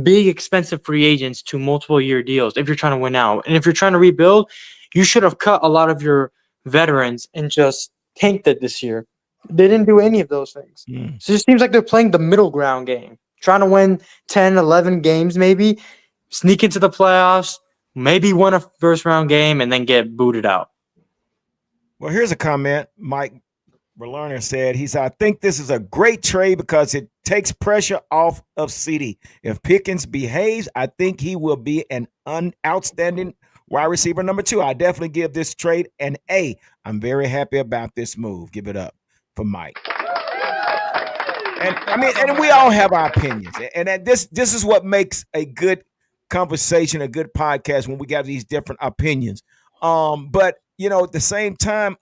big, expensive free agents to multiple-year deals if you're trying to win out. And if you're trying to rebuild, you should have cut a lot of your veterans and just tanked it this year. They didn't do any of those things. So it just seems like they're playing the middle ground game, trying to win 10, 11 games maybe, sneak into the playoffs, maybe win a first-round game, and then get booted out. Well, here's a comment. Mike Berlerner said, he said, I think this is a great trade because it takes pressure off of CD. If Pickens behaves, I think he will be an outstanding wide receiver number 2. I definitely give this trade an A. I'm very happy about this move. Give it up for Mike. And I mean, and we all have our opinions. And this is what makes a good conversation, a good podcast, when we got these different opinions. But you know, at the same time,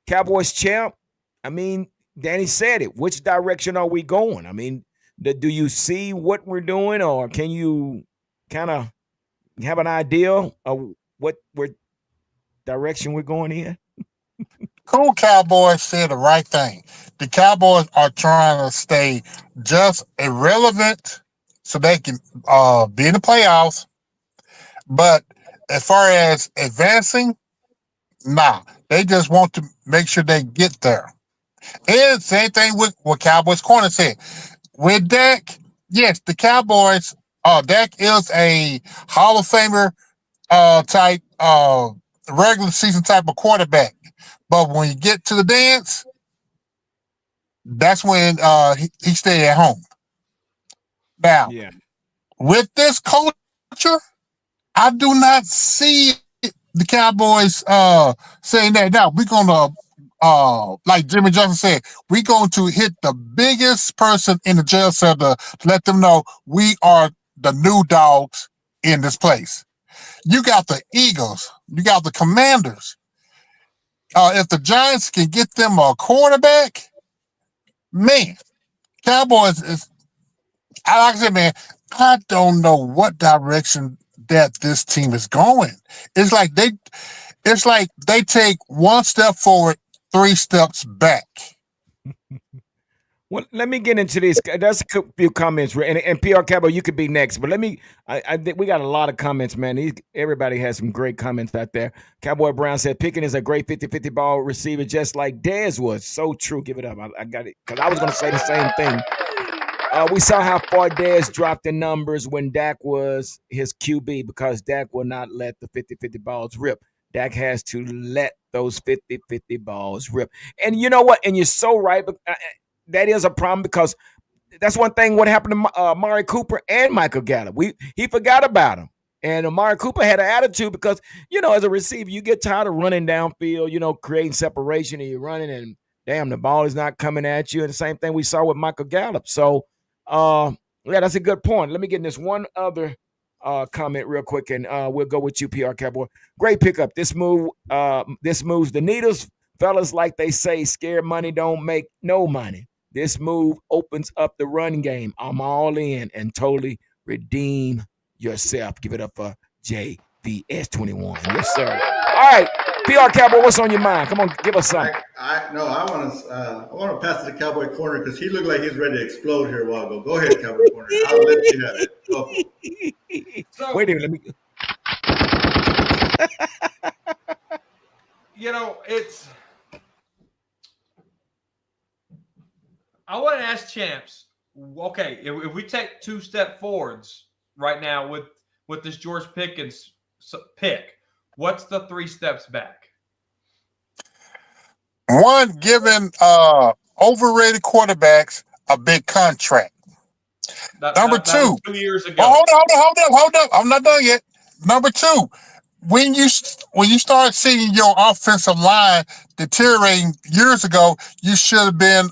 Cowboys champ, I mean, Danny said it. Which direction are we going? I mean, do you see what we're doing, or can you kind of have an idea of what direction we're going in? Cool Cowboys said the right thing. The Cowboys are trying to stay just irrelevant so they can be in the playoffs. But as far as advancing, nah. They just want to make sure they get there. And same thing with what Cowboys corner said. With Dak, yes, the Cowboys, Dak is a Hall of Famer type, regular season type of quarterback. But when you get to the dance, that's when he stay at home. Now, with this culture, I do not see the Cowboys saying that. Now, we're going to, like Jimmy Johnson said, we're going to hit the biggest person in the jail cell to let them know we are the new dogs in this place. You got the Eagles. You got the Commanders. if the Giants can get them a quarterback, man, Cowboys is. Like I said, man, I don't know what direction that this team is going. It's like they take one step forward, 3 steps back. Well, let me get into this. There's a few comments, and PR Cabo, you could be next, but let me. I think we got a lot of comments, man. Everybody has some great comments out there. Cowboy Brown said Pickens is a great 50-50 ball receiver, just like Dez was. So true. Give it up. I got it because I was going to say the same thing. We saw how far Dez dropped in numbers when Dak was his QB because Dak will not let the 50-50 balls rip. Dak has to let those 50-50 balls rip. And you know what? And you're so right. But that is a problem because that's one thing. What happened to Amari Cooper and Michael Gallup? He forgot about him. And Amari Cooper had an attitude because, as a receiver, you get tired of running downfield, creating separation, and you're running and, damn, the ball is not coming at you. And the same thing we saw with Michael Gallup. So, yeah, that's a good point. Let me get in this one other comment real quick, and we'll go with you, PR Cowboy. Great pickup. This moves the needles. Fellas, like they say, scared money don't make no money. This move opens up the run game. I'm all in and totally redeem yourself. Give it up for JVS21. Yes, sir. All right, PR Cowboy, what's on your mind? Come on, give us something. I want to pass to the Cowboy Corner because he looked like he's ready to explode here a while ago. Go ahead, Cowboy Corner. I'll let you have it. Go. So, wait a minute. Let me. It's. I want to ask Champs. Okay, if we take 2 step forwards right now with this George Pickens pick, what's the 3 steps back? One, giving overrated quarterbacks a big contract. Number 2. That was 2 years ago. Hold up. I'm not done yet. Number 2, when you start seeing your offensive line deteriorating years ago, you should have been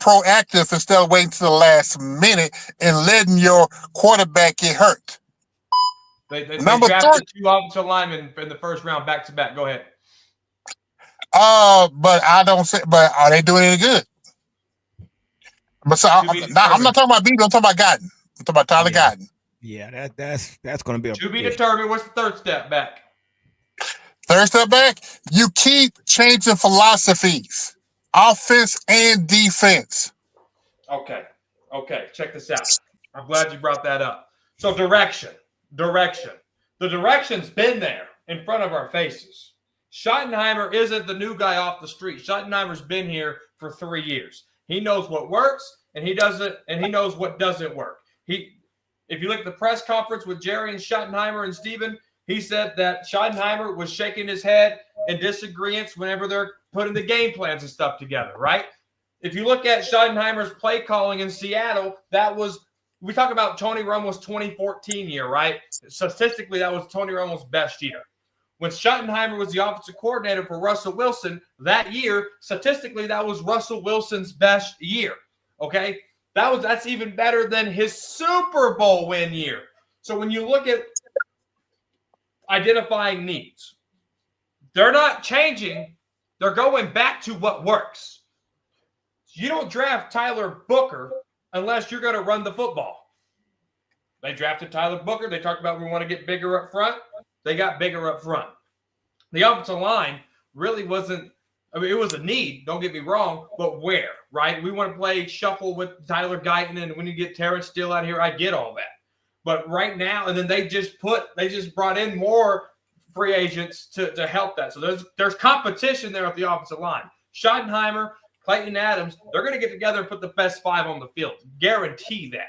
proactive instead of waiting to the last minute and letting your quarterback get hurt. They drafted 2 offensive linemen in the first round back to back. Go ahead. But are they doing any good? But so I'm not talking about Beaver. I'm talking about Guyton. I'm talking about Tyler Guyton. Yeah, that's going to be to be determined. What's the 3rd step back? 3rd step back, you keep changing philosophies, offense and defense. Okay. Check this out. I'm glad you brought that up. So direction. The direction's been there in front of our faces. Schottenheimer isn't the new guy off the street. Schottenheimer's been here for 3 years. He knows what works and he knows what doesn't work. If you look at the press conference with Jerry and Schottenheimer and Steven, he said that Schottenheimer was shaking his head in disagreements whenever they're putting the game plans and stuff together, right? If you look at Schottenheimer's play calling in Seattle, we talk about Tony Romo's 2014 year, right? Statistically, that was Tony Romo's best year. When Schottenheimer was the offensive coordinator for Russell Wilson that year, statistically, that was Russell Wilson's best year, okay? That's even better than his Super Bowl win year. So when you look at identifying needs, they're not changing. They're going back to what works. You don't draft Tyler Booker unless you're going to run the football. They drafted Tyler Booker. They talked about we want to get bigger up front. They got bigger up front. The offensive line really wasn't – it was a need, don't get me wrong, but where, right? We want to play shuffle with Tyler Guyton, and when you get Terrence Steele out here, I get all that. But right now – and then they just brought in more free agents to help that. So there's competition there at the offensive line. Schottenheimer, Clayton Adams, they're going to get together and put the best 5 on the field. Guarantee that.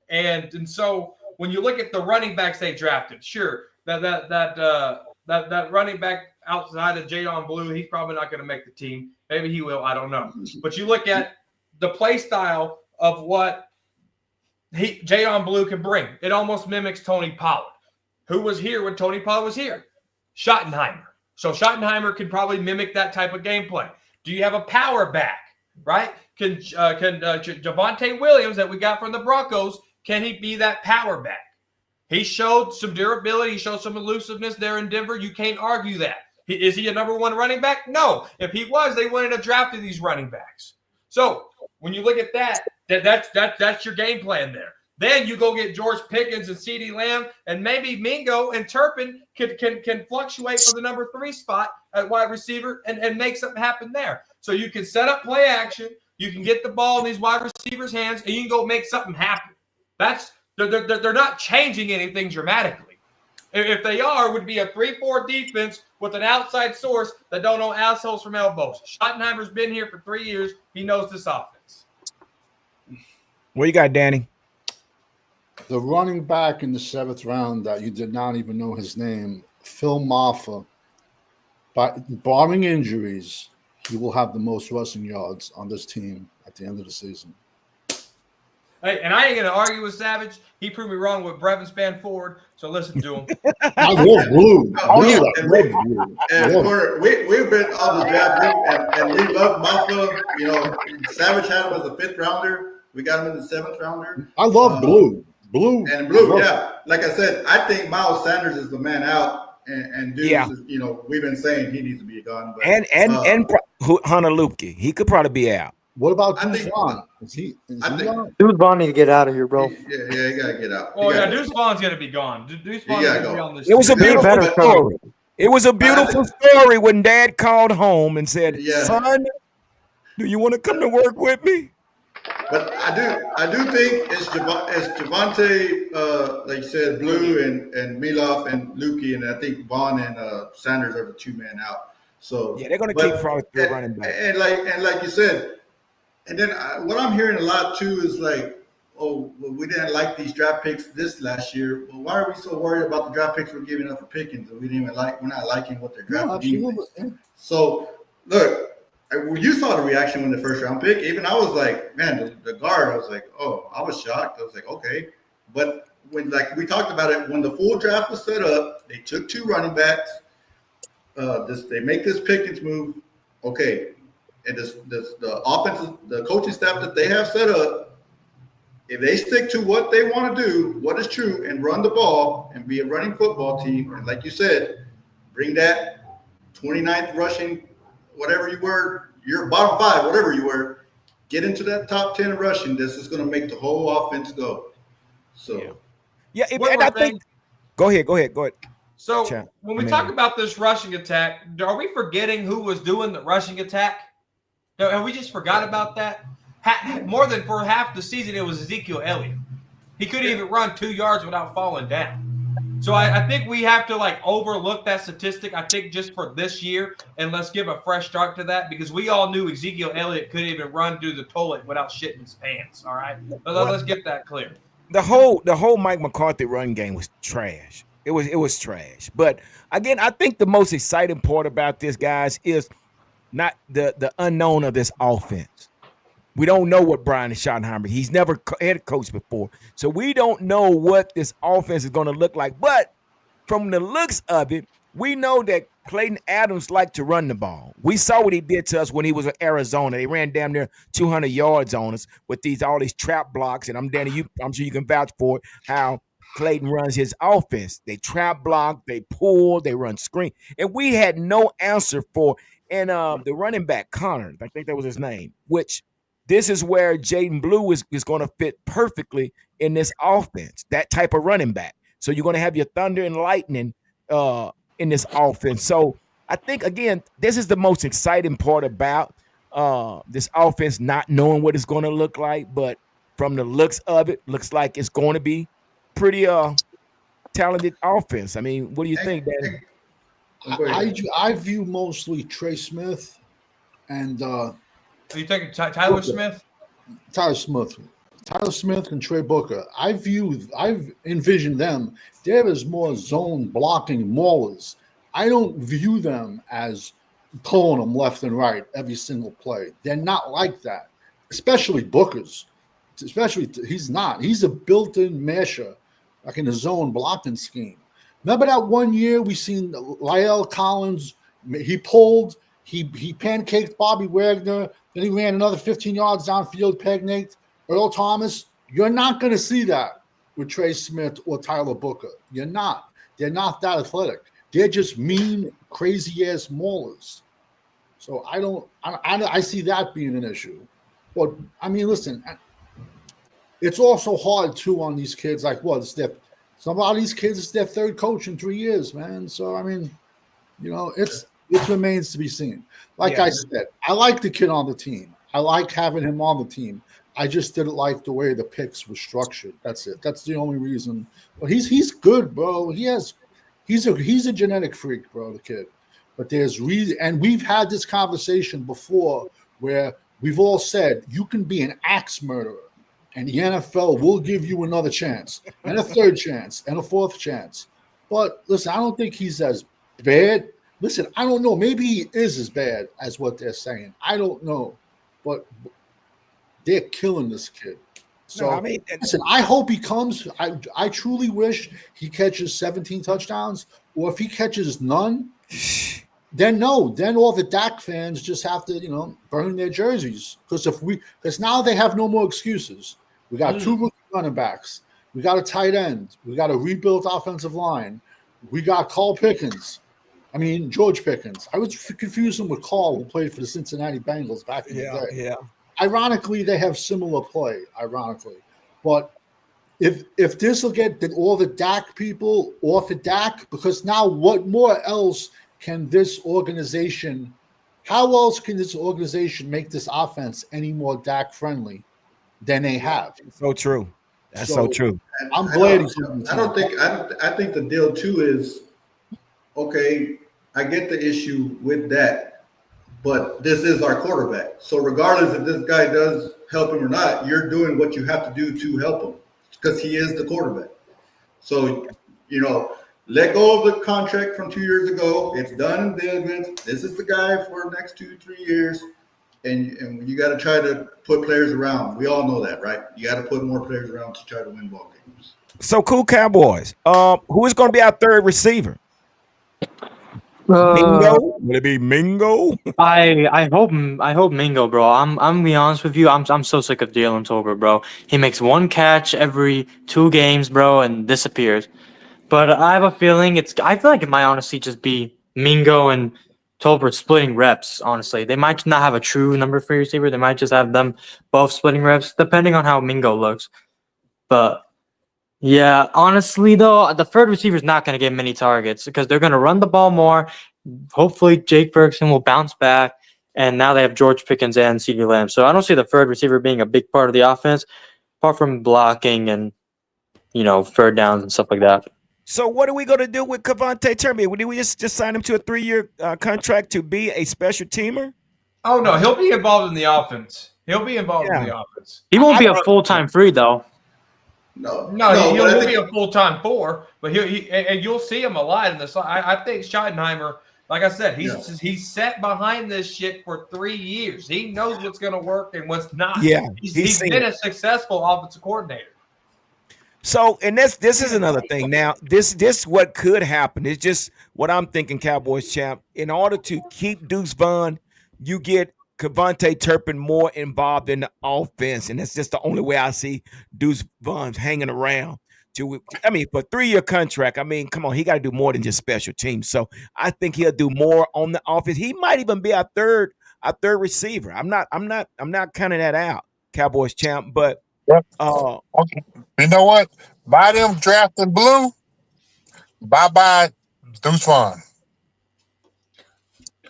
And so when you look at the running backs they drafted, sure, that running back outside of Jadon Blue, he's probably not going to make the team. Maybe he will. I don't know. But you look at the play style of what Jadon Blue can bring. It almost mimics Tony Pollard, who was here when Tony Pollard was here. Schottenheimer. So Schottenheimer can probably mimic that type of gameplay. Do you have a power back, right? Can Javonte Williams that we got from the Broncos, can he be that power back? He showed some durability. He showed some elusiveness there in Denver. You can't argue that. Is he a number one running back? No. If he was, they wouldn't have drafted these running backs. So when you look at that's your game plan there. Then you go get George Pickens and CeeDee Lamb, and maybe Mingo and Turpin can fluctuate for the number 3 spot at wide receiver and make something happen there. So you can set up play action, you can get the ball in these wide receivers' hands, and you can go make something happen. They're not changing anything dramatically. If they are, it would be a 3-4 defense with an outside source that don't know assholes from elbows. Schottenheimer's been here for 3 years. He knows this offense. What you got, Danny? The running back in the 7th round that you did not even know his name, Phil Maffa, barring injuries, he will have the most rushing yards on this team at the end of the season. Hey, and I ain't going to argue with Savage. He proved me wrong with Brevin Spann-Ford, so listen to him. I love Blue. We've been on the draft league, and we love Maffa. You know, Savage had him as a 5th rounder. We got him in the 7th rounder. I love Blue. Blue. Yeah. Like I said, I think Miles Sanders is the man out, and Deuce is, you know, we've been saying he needs to be gone. But, and Hunter Lupke, he could probably be out. What about Deuce Vaughn? Is he gone? Deuce Vaughn need to get out of here, bro. Yeah, he got to get out. Oh, yeah, Deuce Vaughn's going to be gone. Deuce Vaughn's going to be on this It was team. a beautiful story. It was a beautiful story when Dad called home and said, "Son, do you want to come to work with me?" But I do think it's Javonte, like you said, Blue and Miloff and Lukey, and I think Vaughn and Sanders are the 2 men out. So yeah, they're going to keep probably running back. And like you said, and then what I'm hearing a lot too is like, oh, well, we didn't like these draft picks this last year. Well, why are we so worried about the draft picks we're giving up for Pickens? We're not liking what they're drafting. No, absolutely. So look. You saw the reaction when the 1st round pick. Even I was like, man, the guard. I was like, oh, I was shocked. I was like, okay. But when we talked about it, when the full draft was set up, they took 2 running backs. They make this Pickens move. Okay, and the offensive, the coaching staff that they have set up, if they stick to what they want to do, what is true, and run the ball and be a running football team, and like you said, bring that 29th rushing. Whatever you were, your bottom 5, whatever you were, get into that top 10 rushing. This is going to make the whole offense go. So, and I think. Go ahead. So when we talk about this rushing attack, are we forgetting who was doing the rushing attack? Have we just forgot about that? More than for half the season, it was Ezekiel Elliott. He couldn't even run 2 yards without falling down. So I think we have to overlook that statistic, I think, just for this year, and let's give a fresh start to that, because we all knew Ezekiel Elliott couldn't even run through the toilet without shitting his pants, all right? Let's get that clear. The whole Mike McCarthy run game was trash. It was trash. But, again, I think the most exciting part about this, guys, is not the unknown of this offense. We don't know what Brian Schottenheimer. He's never head coach before. So we don't know what this offense is going to look like. But from the looks of it, we know that Clayton Adams liked to run the ball. We saw what he did to us when he was in Arizona. They ran damn near 200 yards on us with all these trap blocks. And I'm sure you can vouch for it, how Clayton runs his offense. They trap block, they pull, they run screen. And we had no answer for. And the running back, Connor, I think that was his name, which – this is where Jaden Blue is going to fit perfectly in this offense, that type of running back. So you're going to have your thunder and lightning in this offense. So I think, again, this is the most exciting part about this offense, not knowing what it's going to look like. But from the looks of it, looks like it's going to be pretty talented offense. I mean, what do you think, Danny? I view mostly Trey Smith and Are you taking Tyler Smith? Tyler Smith and Trey Booker. I've envisioned them. They're as more zone blocking maulers. I don't view them as pulling them left and right every single play. They're not like that, especially Booker's. He's not. He's a built-in masher, like in the zone blocking scheme. Remember that one year we seen Lyle Collins? He pulled. He pancaked Bobby Wagner. Then he ran another 15 yards downfield, peg-naked Earl Thomas. You're not going to see that with Trey Smith or Tyler Booker. You're not. They're not that athletic. They're just mean crazy ass maulers. So I see that being an issue. But I mean, listen, it's also hard too on these kids. Like, what? Some of these kids, it's their third coach in 3 years, man. So I mean, it remains to be seen. Like Yeah. I said, I like the kid on the team. I like having him on the team. I just didn't like the way the picks were structured. That's it. That's the only reason. But he's good, bro. He's a genetic freak, bro. The kid. But there's reason, and we've had this conversation before where we've all said you can be an axe murderer, and the NFL will give you another chance, and a third chance, and a fourth chance. But listen, I don't think he's as bad. Listen, I don't know. Maybe he is as bad as what they're saying. I don't know, but they're killing this kid. So No, I mean, listen, I hope he comes. I truly wish he catches 17 touchdowns, or if he catches none, then no. Then all the Dak fans just have to, burn their jerseys because now they have no more excuses. We got two rookie running backs. We got a tight end. We got a rebuilt offensive line. We got George Pickens. I was confused him with Carl, who played for the Cincinnati Bengals back in the day. yeah. Ironically, they have similar play. But if this will get all the Dak people off of Dak, because now what more else can this organization? How else can this organization make this offense any more Dak friendly than they have? So true. That's so true. I'm glad he's I think the deal too is, okay, I get the issue with that, but this is our quarterback. So regardless if this guy does help him or not, you're doing what you have to do to help him because he is the quarterback. So, let go of the contract from 2 years ago. It's done and dead with. This is the guy for the next 2-3 years. And you got to try to put players around. We all know that, right? You got to put more players around to try to win ball games. So cool, Cowboys. Who is going to be our third receiver? Mingo? Will it be Mingo? I hope Mingo, bro. I'm gonna be honest with you. I'm so sick of Jalen Tolbert, bro. He makes one catch every 2 games, bro, and disappears. But I have a feeling I feel like it might honestly just be Mingo and Tolbert splitting reps. Honestly, they might not have a true number 3 receiver. They might just have them both splitting reps, depending on how Mingo looks. But yeah, honestly though, the third receiver is not going to get many targets because they're going to run the ball more. Hopefully, Jake Ferguson will bounce back, and now they have George Pickens and CeeDee Lamb. So I don't see the third receiver being a big part of the offense, apart from blocking and third downs and stuff like that. So what are we going to do with Cavante Turner? Did we just sign him to a 3-year contract to be a special teamer? Oh no, he'll be involved in the offense. He'll be involved in the offense. He won't be a full-time 3 though. No, he'll be a full-time 4, but and you'll see him a lot in this. I think Schottenheimer, like I said, he's sat behind this shit for 3 years. He knows what's going to work and what's not. Yeah, he's been a successful offensive coordinator. So, and this is another thing. Now, this what could happen. It's just what I'm thinking, Cowboys champ. In order to keep Deuce Vaughn, you get Cavante Turpin more involved in the offense, and that's just the only way I see Deuce Vaughn hanging around. For a 3-year contract, come on, he got to do more than just special teams. So I think he'll do more on the offense. He might even be our third receiver. I'm not counting that out, Cowboys champ. But okay. You know what? By them drafting Blue, bye Deuce Vaughn.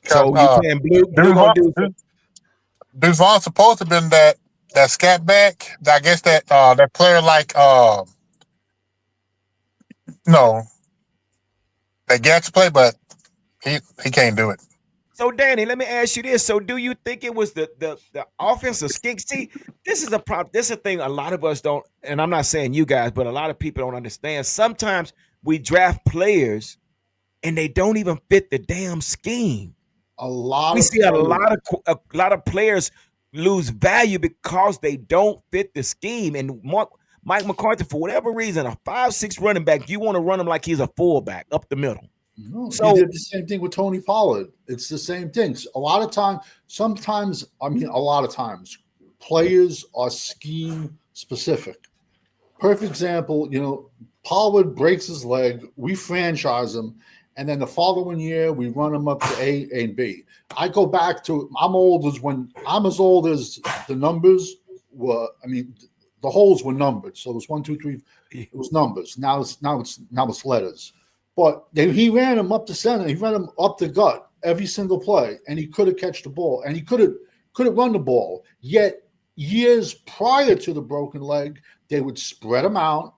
So you saying Blue gonna do? Deuce Vaughn's supposed to have been that scat back. I guess that player like that gets play, but he can't do it. So Danny, let me ask you this. So do you think it was the offensive scheme? See, this is a problem. This is a thing a lot of us don't, and I'm not saying you guys, but a lot of people don't understand. Sometimes we draft players and they don't even fit the damn scheme. We see a lot of players lose value because they don't fit the scheme. And Mike McCarthy, for whatever reason, a 5'6" running back, you want to run him like he's a fullback up the middle. No, he did the same thing with Tony Pollard. It's the same thing. A lot of times, players are scheme specific. Perfect example, Pollard breaks his leg, we franchise him, and then the following year we run them up to A and B. I go back to I'm as old as the numbers were. I mean, the holes were numbered, so it was 1, 2, 3. It was numbers. Now it's letters. But he ran him up the center. He ran him up the gut every single play, and he could have catch the ball, and he could have run the ball. Yet years prior to the broken leg, they would spread him out,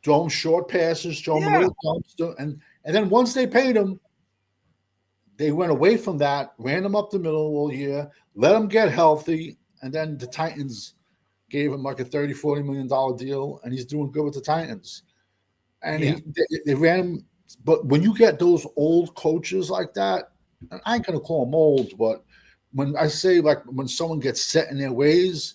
throw him short passes, throw him a little dumps, and then once they paid him, they went away from that, ran him up the middle all year, let him get healthy, and then the Titans gave him like a $30-40 million deal, and he's doing good with the Titans. And they ran him. But when you get those old coaches like that, and I ain't gonna call them old, but when I say like when someone gets set in their ways,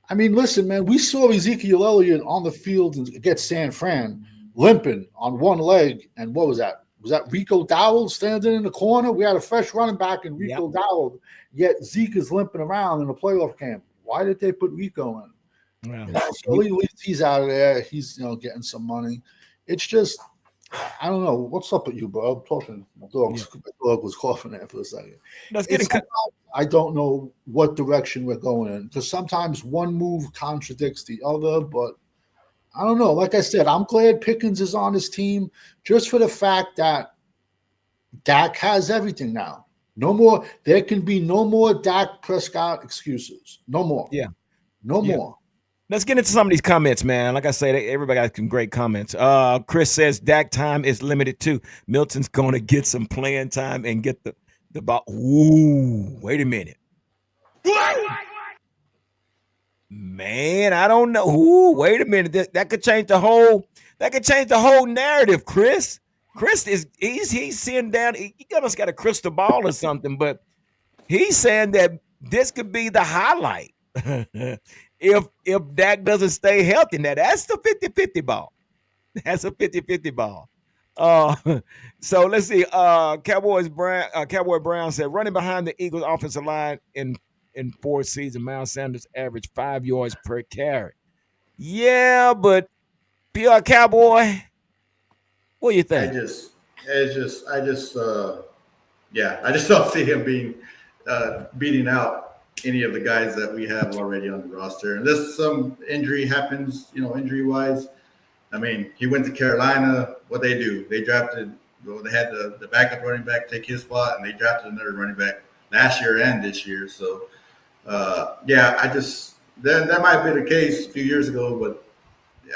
I mean, listen, man, we saw Ezekiel Elliott on the field and get San Fran limping on one leg, and what was that? Was that Rico Dowell standing in the corner? We had a fresh running back in Rico Dowell, yet Zeke is limping around in the playoff camp. Why did they put Rico in? Well, So at least he's out of there. He's getting some money. It's just, I don't know. What's up with you, bro? I'm talking. My dog was coughing there for a second. I don't know what direction we're going in, because sometimes one move contradicts the other, but I don't know. Like I said, I'm glad Pickens is on his team just for the fact that Dak has everything now. No more. There can be no more Dak Prescott excuses. No more. Yeah. No more. Let's get into some of these comments, man. Like I said, everybody got some great comments. Chris says Dak time is limited too. Milton's going to get some playing time and get the ball. Ooh, wait a minute. Man, I don't know. Ooh, wait a minute. That could change the whole. That could change the whole narrative, Chris. Chris he's seeing down. He almost got a crystal ball or something, but he's saying that this could be the highlight. If Dak doesn't stay healthy. Now that's the 50-50 ball. That's a 50-50 ball. So let's see. Cowboy Brown said running behind the Eagles offensive line in 4 seasons, Miles Sanders averaged 5 yards per carry. Yeah, but PR Cowboy, what do you think? I just don't see him beating out any of the guys that we have already on the roster. Unless some injury happens, injury wise. I mean, he went to Carolina. What they do? They drafted. They had the backup running back take his spot, and they drafted another running back last year and this year. So, that might have been the case a few years ago, but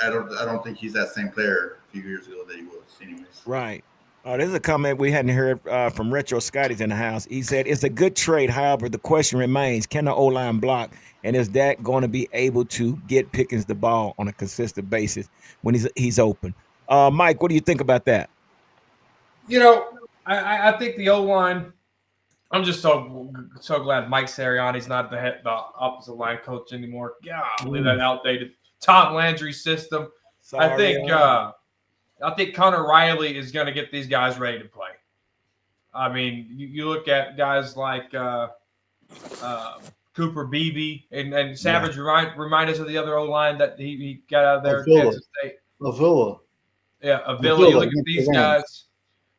I don't think he's that same player a few years ago that he was, anyways. Right. This is a comment we hadn't heard from Retro Scotty's in the house. He said, it's a good trade. However, the question remains, can the O-line block? And is Dak going to be able to get Pickens the ball on a consistent basis when he's open? Mike, what do you think about that? I think the O-line, I'm just so glad Mike Sirianni's not the opposite line coach anymore. Golly, that outdated Tom Landry system. Sorry, I think Connor Riley is going to get these guys ready to play. I mean, you look at guys like Cooper Beebe and Savage. Remind us of the other O-line that he got out of there. Kansas State. Avila. Yeah, Avila. You look at these guys.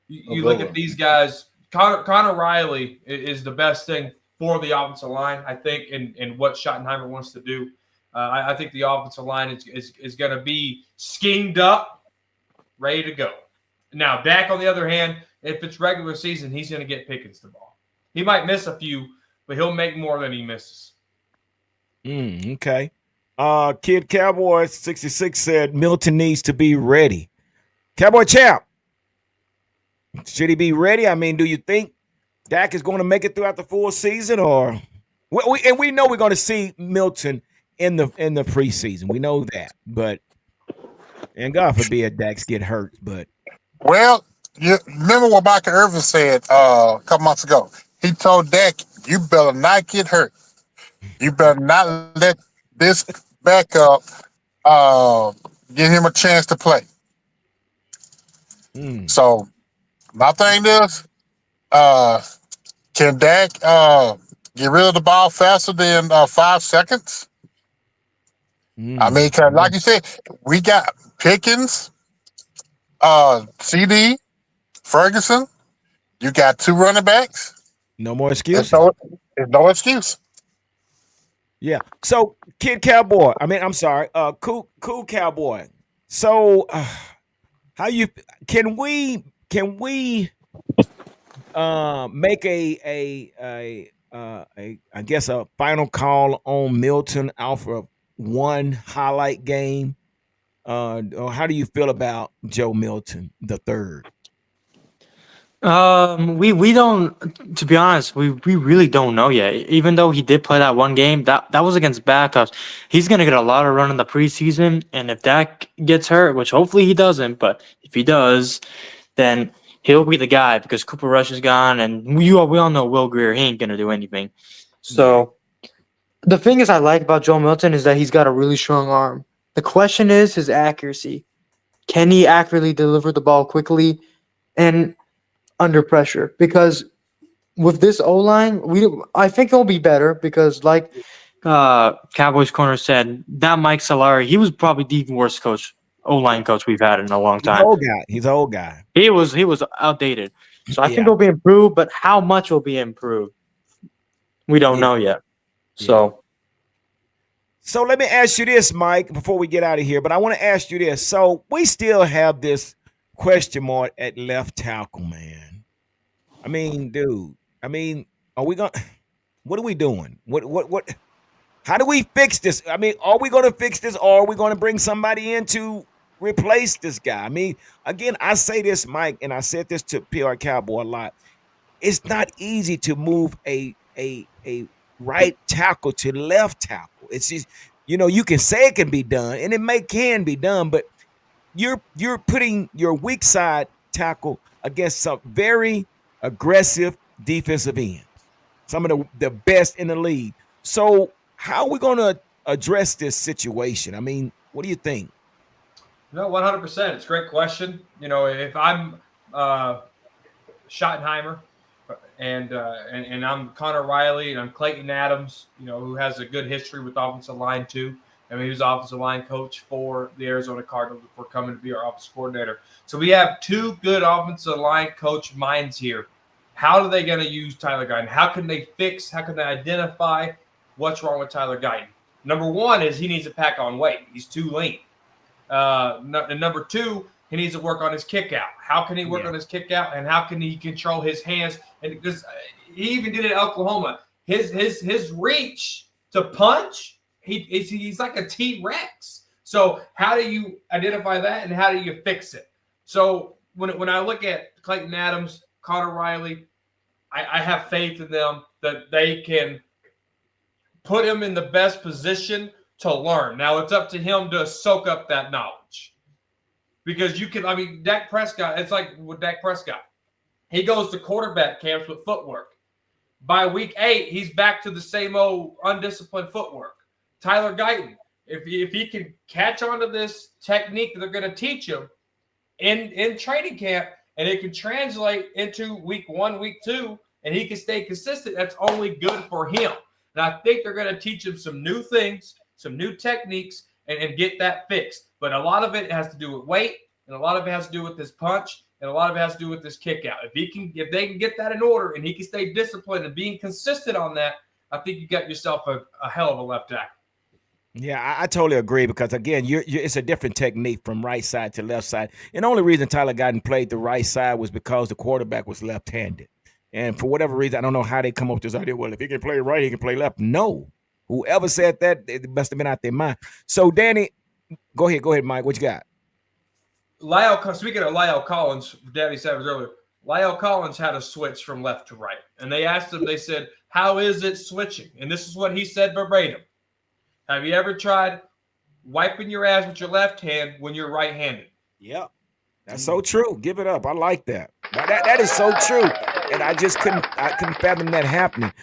You look at these guys. Connor Riley is the best thing for the offensive line, I think, in what Schottenheimer wants to do. I think the offensive line is going to be schemed up, ready to go. Now, Dak, on the other hand, if it's regular season, he's going to get Pickens the ball. He might miss a few, but he'll make more than he misses. Okay. Kid Cowboy 66 said Milton needs to be ready. Cowboy Champ, should he be ready? I mean, do you think Dak is going to make it throughout the full season, or we know we're going to see Milton in the preseason. We know that, but and God forbid Dax get hurt. But you remember what Michael Irvin said a couple months ago? He told Dak, "You better not get hurt. You better not let this backup give him a chance to play." So my thing is, can Dak get rid of the ball faster than 5 seconds? I mean, cause like you said, we got Pickens, CD, Ferguson, you got 2 running backs. No more There's excuses. no, there's no excuse. Yeah. So, Kid Cowboy. I mean, I'm sorry. Cool Cowboy. So, how you can we make a I guess a final call on Milton off of one highlight game? Or how do you feel about Joe Milton the third? We don't. To be honest, we really don't know yet. Even though he did play that one game, that was against backups. He's gonna get a lot of run in the preseason, and if that gets hurt, which hopefully he doesn't, but if he does, then he'll be the guy because Cooper Rush is gone, and we all know Will Greer. He ain't gonna do anything. Yeah. So the thing is, I like about Joe Milton is that he's got a really strong arm. The question is his accuracy. Can he accurately deliver the ball quickly and under pressure? Because with this O line, I think it'll be better because, like Cowboys corner said, that Mike Solari, he was probably the worst O line coach we've had in a long He's an time. old guy. He's an old guy. He was outdated. So I think Yeah. it'll be improved, but how much will be improved? We don't Yeah. know yet. Yeah. So So let me ask you this, Mike, before we get out of here. But I want to ask you this. So we still have this question mark at left tackle, man. I mean, dude. I mean, are we going? What are we doing? What? How do we fix this? I mean, are we going to fix this, or are we going to bring somebody in to replace this guy? I mean, again, I say this, Mike, and I said this to PR Cowboy a lot. It's not easy to move a right tackle to left tackle. It's just, you can say it can be done, and can be done, but you're putting your weak side tackle against some very aggressive defensive ends, some of the best in the league. So how are we going to address this situation? I mean, what do you think? No, 100%. It's a great question. If I'm Schottenheimer and I'm Connor Riley and I'm Clayton Adams, who has a good history with offensive line too. I mean, he was offensive line coach for the Arizona Cardinals before coming to be our offensive coordinator. So we have 2 good offensive line coach minds here. How are they going to use Tyler Guyton? How can they identify what's wrong with Tyler Guyton? Number 1 is he needs to pack on weight. He's too lean. And number 2, he needs to work on his kick out. How can he work on his kick out, and how can he control his hands? And because he even did it in Oklahoma, his reach to punch, he's like a T-Rex. So how do you identify that, and how do you fix it? So when I look at Clayton Adams, Connor Riley, I have faith in them that they can put him in the best position to learn. Now it's up to him to soak up that knowledge. Because Dak Prescott, it's like with Dak Prescott. He goes to quarterback camps with footwork. By week 8, he's back to the same old undisciplined footwork. Tyler Guyton, if he can catch on to this technique that they're going to teach him in training camp, and it can translate into week 1, week 2, and he can stay consistent, that's only good for him. And I think they're going to teach him some new things, some new techniques, and get that fixed. But a lot of it has to do with weight, and a lot of it has to do with this punch, and a lot of it has to do with this kick out. If they can get that in order, and he can stay disciplined and being consistent on that, I think you got yourself a hell of a left tackle. Yeah, I totally agree because again, it's a different technique from right side to left side. And the only reason Tyler Guyton played the right side was because the quarterback was left-handed. And for whatever reason, I don't know how they come up with this idea. Well, if he can play right, he can play left. No, whoever said that, it must have been out their mind. So, Danny, go ahead, Mike. What you got? Speaking of Lyle Collins, Daddy said earlier, Lyle Collins had a switch from left to right. And they asked him, they said, how is it switching? And this is what he said verbatim. Have you ever tried wiping your ass with your left hand when you're right-handed? Yep. That's so true. Give it up. I like that. That is so true. And I couldn't fathom that happening.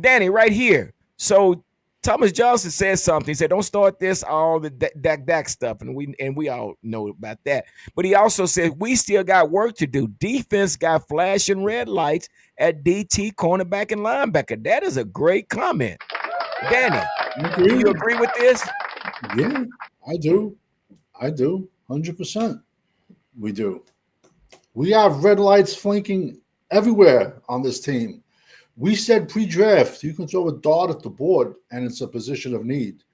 Danny, right here. So Thomas Johnson said something. He said, don't start this, all the Dak stuff. And we all know about that. But he also said, we still got work to do. Defense got flashing red lights at DT, cornerback, and linebacker. That is a great comment. Danny, do you agree with this? Yeah, I do. 100%. We do. We have red lights flanking everywhere on this team. We said pre-draft you can throw a dart at the board and it's a position of need.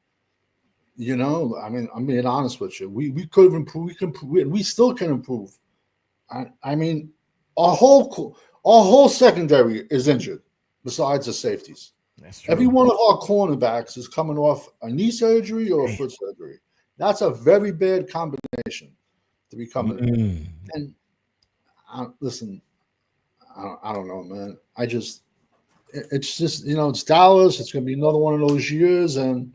You know, I mean, I'm being honest with you. We could have improved. We still can improve. I mean, our whole secondary is injured. Besides the safeties, That's every true. one of our cornerbacks is coming off a knee surgery or a Man. foot surgery. That's a very bad combination to be coming. Mm. And listen, I don't know, man. It's just it's Dallas. It's going to be another one of those years, and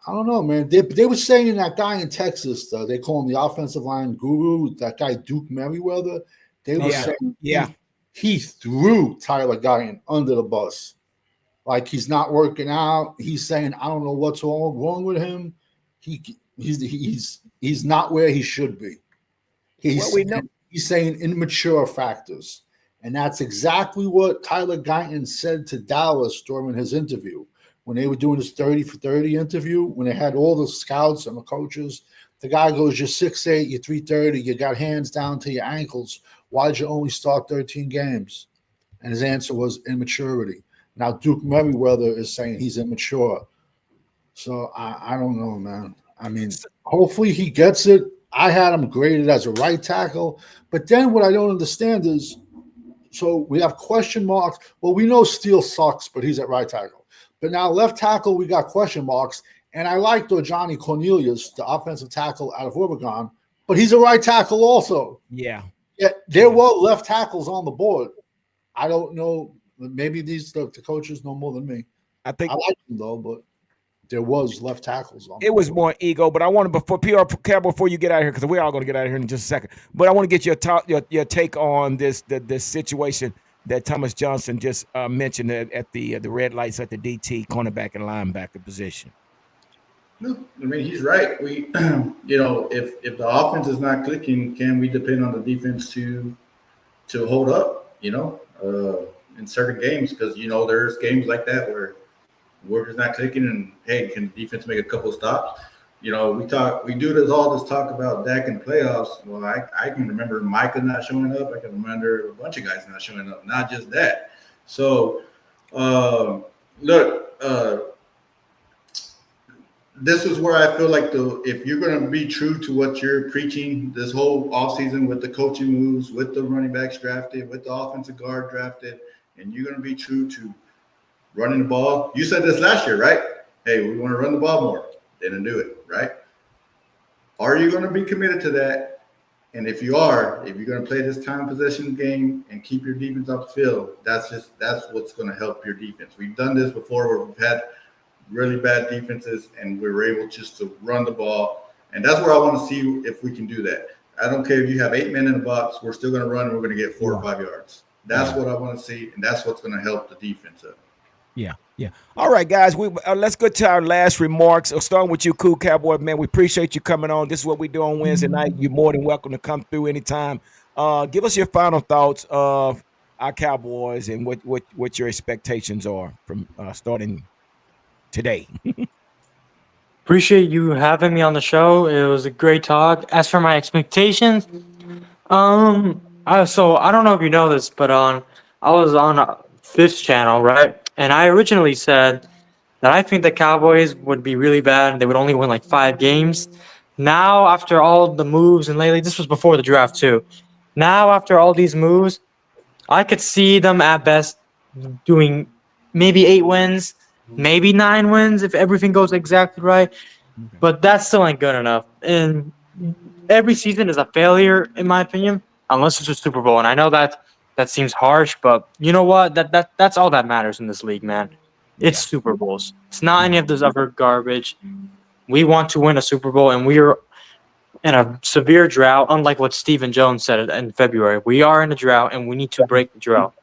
I don't know, man. They were saying that guy in Texas, they call him the offensive line guru, that guy Duke Merriweather. They were Yeah. saying Yeah. he threw Tyler Guyton under the bus. Like he's not working out. He's saying, I don't know what's wrong with him. He's not where he should be. Well, we know. He's saying immature factors. And that's exactly what Tyler Guyton said to Dallas during his interview. When they were doing his 30 for 30 interview, when they had all the scouts and the coaches, the guy goes, you're 6'8", you're 330, you got hands down to your ankles. Why'd you only start 13 games? And his answer was immaturity. Now Duke Merriweather is saying he's immature. So I don't know, man. I mean, hopefully he gets it. I had him graded as a right tackle. But then what I don't understand is, so we have question marks. Well, we know Steele sucks, but he's at right tackle. But now left tackle, we got question marks. And I like Johnny Cornelius, the offensive tackle out of Oregon, but he's a right tackle also. Yeah. Yeah, there were left tackles on the board. I don't know. Maybe the coaches know more than me. I think I like them though, but there was left tackles on. it was more ego, but I wanted before you get out of here, because we're all going to get out of here in just a second. But I want to get your take on this situation that Thomas Johnson just mentioned at the red lights at the DT cornerback and linebacker position. No, I mean he's right. We, if the offense is not clicking, can we depend on the defense to hold up? In certain games, because there's games like that where we're just not clicking, and hey, can the defense make a couple of stops? We do all this talk about Dak in playoffs. Well, I can remember Micah not showing up. I can remember a bunch of guys not showing up, not just that. So, this is where I feel like if you're going to be true to what you're preaching this whole offseason with the coaching moves, with the running backs drafted, with the offensive guard drafted, and you're going to be true to running the ball. You said this last year, right? Hey, we want to run the ball more. They didn't do it, right? Are you going to be committed to that? And if you're going to play this time possession game and keep your defense off the field, that's what's going to help your defense. We've done this before where we've had really bad defenses and we were able just to run the ball. And that's where I want to see if we can do that. I don't care if you have 8 men in the box, we're still going to run and we're going to get 4 or 5 yards. That's what I want to see, and that's what's going to help the defense up. Yeah. All right, guys. Let's go to our last remarks. Starting with you, Cool Cowboy, man. We appreciate you coming on. This is what we do on Wednesday night. You're more than welcome to come through anytime. Give us your final thoughts of our Cowboys and what your expectations are from starting today. Appreciate you having me on the show. It was a great talk. As for my expectations, so I don't know if you know this, but I was on Fifth Channel, right? And I originally said that I think the Cowboys would be really bad. They would only win like 5 games. Now, after all the moves, and lately, this was before the draft too. Now, after all these moves, I could see them at best doing maybe 8 wins, maybe 9 wins if everything goes exactly right. Okay. But that still ain't good enough. And every season is a failure, in my opinion, unless it's a Super Bowl. And I know that seems harsh, but you know what? That's all that matters in this league, man. It's Super Bowls. It's not any of this other garbage. We want to win a Super Bowl, and we are in a severe drought, unlike what Stephen Jones said in February. We are in a drought, and we need to break the drought.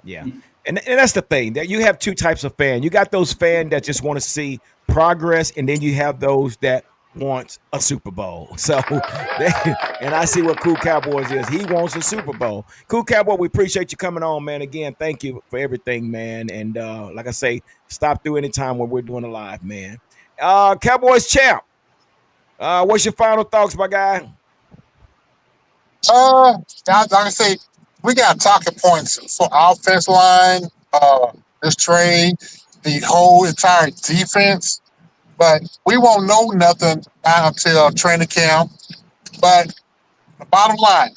Yeah. And that's the thing, that you have 2 types of fans. You got those fans that just want to see progress, and then you have those that want a Super Bowl. So, and I see what Cool Cowboys is. He wants a Super Bowl. Cool Cowboy, we appreciate you coming on, man. Again, thank you for everything, man. And like I say, stop through anytime when we're doing a live, man. Cowboys champ, what's your final thoughts, my guy? Like I say, we got talking points for offense line, this trade, the whole entire defense, but we won't know nothing until training camp. But the bottom line,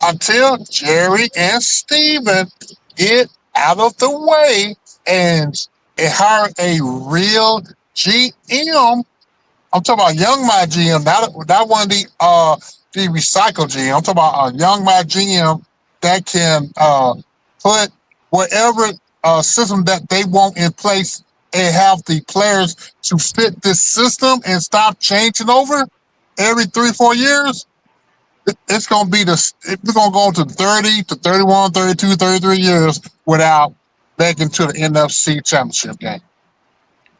until Jerry and Steven get out of the way and hire a real GM. I'm talking about young my GM, not one of the recycle GM. I'm talking about a young my GM that can put whatever system that they want in place and have the players to fit this system and stop changing over every 3 4 years. It's going to be we're going to go to 30 to 31, 32, 33 years without making to the NFC championship game.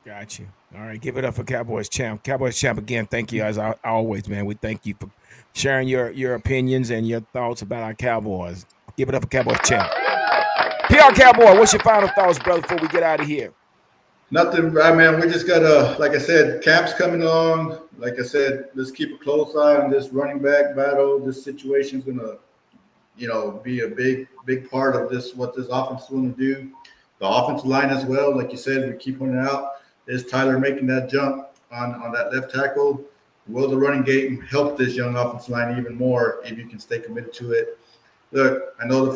Got you. All right, give it up for Cowboys champ. Cowboys champ again. Thank you as always, man. We thank you for sharing your opinions and your thoughts about our Cowboys. Give it up for Cowboys champ. PR Cowboy, what's your final thoughts, brother, before we get out of here? Nothing, right, man. We just gotta, like I said, camp's coming along. Like I said, let's keep a close eye on this running back battle. This situation's gonna, be a big part of what this offense is going to do. The offensive line as well, like you said, we keep pointing out. Is Tyler making that jump on that left tackle? Will the running game help this young offensive line even more if you can stay committed to it? Look, I know the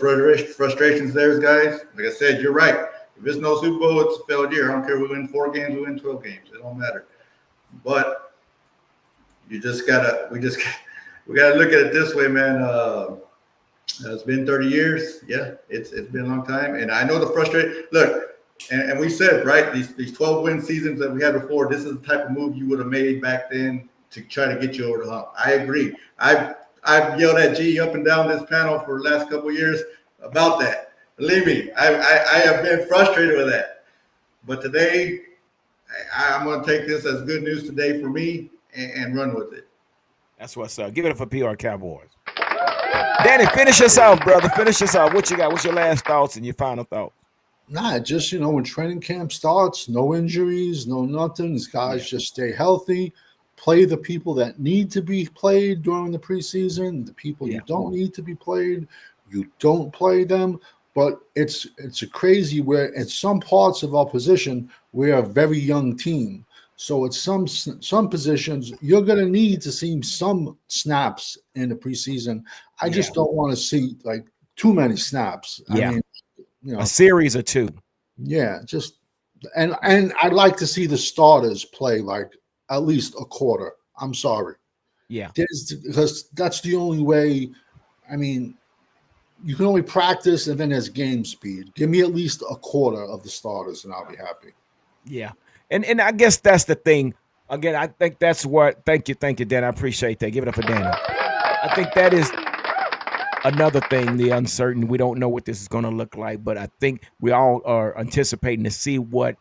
frustrations there, guys. Like I said, you're right. If it's no Super Bowl, it's a failed year. I don't care if we win 4 games, we win 12 games. It don't matter. But we gotta look at it this way, man. It's been 30 years. Yeah, it's been a long time. And I know the frustration. Look, and we said, right, these 12-win seasons that we had before, this is the type of move you would have made back then to try to get you over the hump. I agree. I've yelled at G up and down this panel for the last couple of years about that. Believe me, I have been frustrated with that. But today, I'm going to take this as good news today for me and run with it. That's what's up. Give it up for PR Cowboys. Danny, finish us off, brother. Finish us off. What you got? What's your last thoughts and your final thoughts? Nah, just when training camp starts, no injuries, no nothing. These guys just stay healthy, play the people that need to be played during the preseason. The people you don't need to be played, you don't play them. But it's a crazy where in some parts of our position we're a very young team. So at some positions you're going to need to see some snaps in the preseason. I just don't want to see like too many snaps. Yeah. I mean, a series or two. Yeah, just and I'd like to see the starters play like at least a quarter. I'm sorry. Yeah. Because that's the only way. I mean, you can only practice and then there's game speed. Give me at least a quarter of the starters and I'll be happy. Yeah. And I guess that's the thing. Again, I think that's what thank you, Dan. I appreciate that. Give it up for Dan. I think that is another thing, the uncertain. We don't know what this is going to look like, but I think we all are anticipating to see what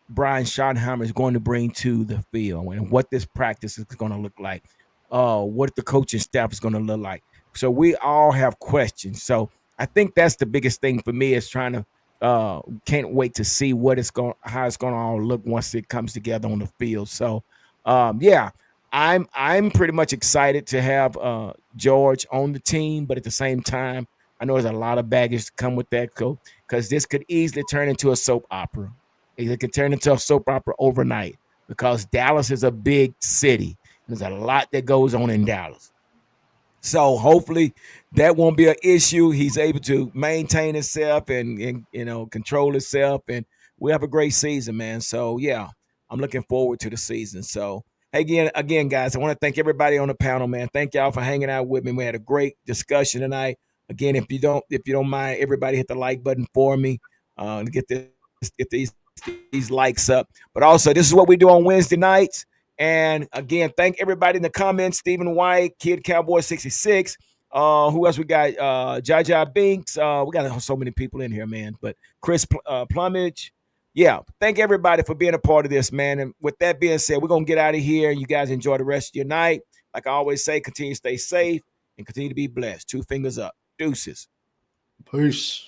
Brian Schottenheimer is going to bring to the field and what this practice is going to look like, what the coaching staff is going to look like. So we all have questions. So I think that's the biggest thing for me is trying to can't wait to see how it's going to all look once it comes together on the field. So I'm pretty much excited to have George on the team, but at the same time, I know there's a lot of baggage to come with that, because this could easily turn into a soap opera. It could turn into a soap opera overnight because Dallas is a big city. There's a lot that goes on in Dallas. So hopefully that won't be an issue. He's able to maintain himself and control himself, and we have a great season, man. So yeah, I'm looking forward to the season. So again, guys, I want to thank everybody on the panel, man. Thank y'all for hanging out with me. We had a great discussion tonight. Again, if you don't mind, everybody hit the like button for me to get these likes up. But also, this is what we do on Wednesday nights. And again, thank everybody in the comments. Stephen White, Kid Cowboy 66. Who else we got? Jaja Binks. We got so many people in here, man. But Chris Plumage. Yeah, thank everybody for being a part of this, man. And with that being said, we're going to get out of here. You guys enjoy the rest of your night. Like I always say, continue to stay safe and continue to be blessed. 2 fingers up. Deuces. Peace.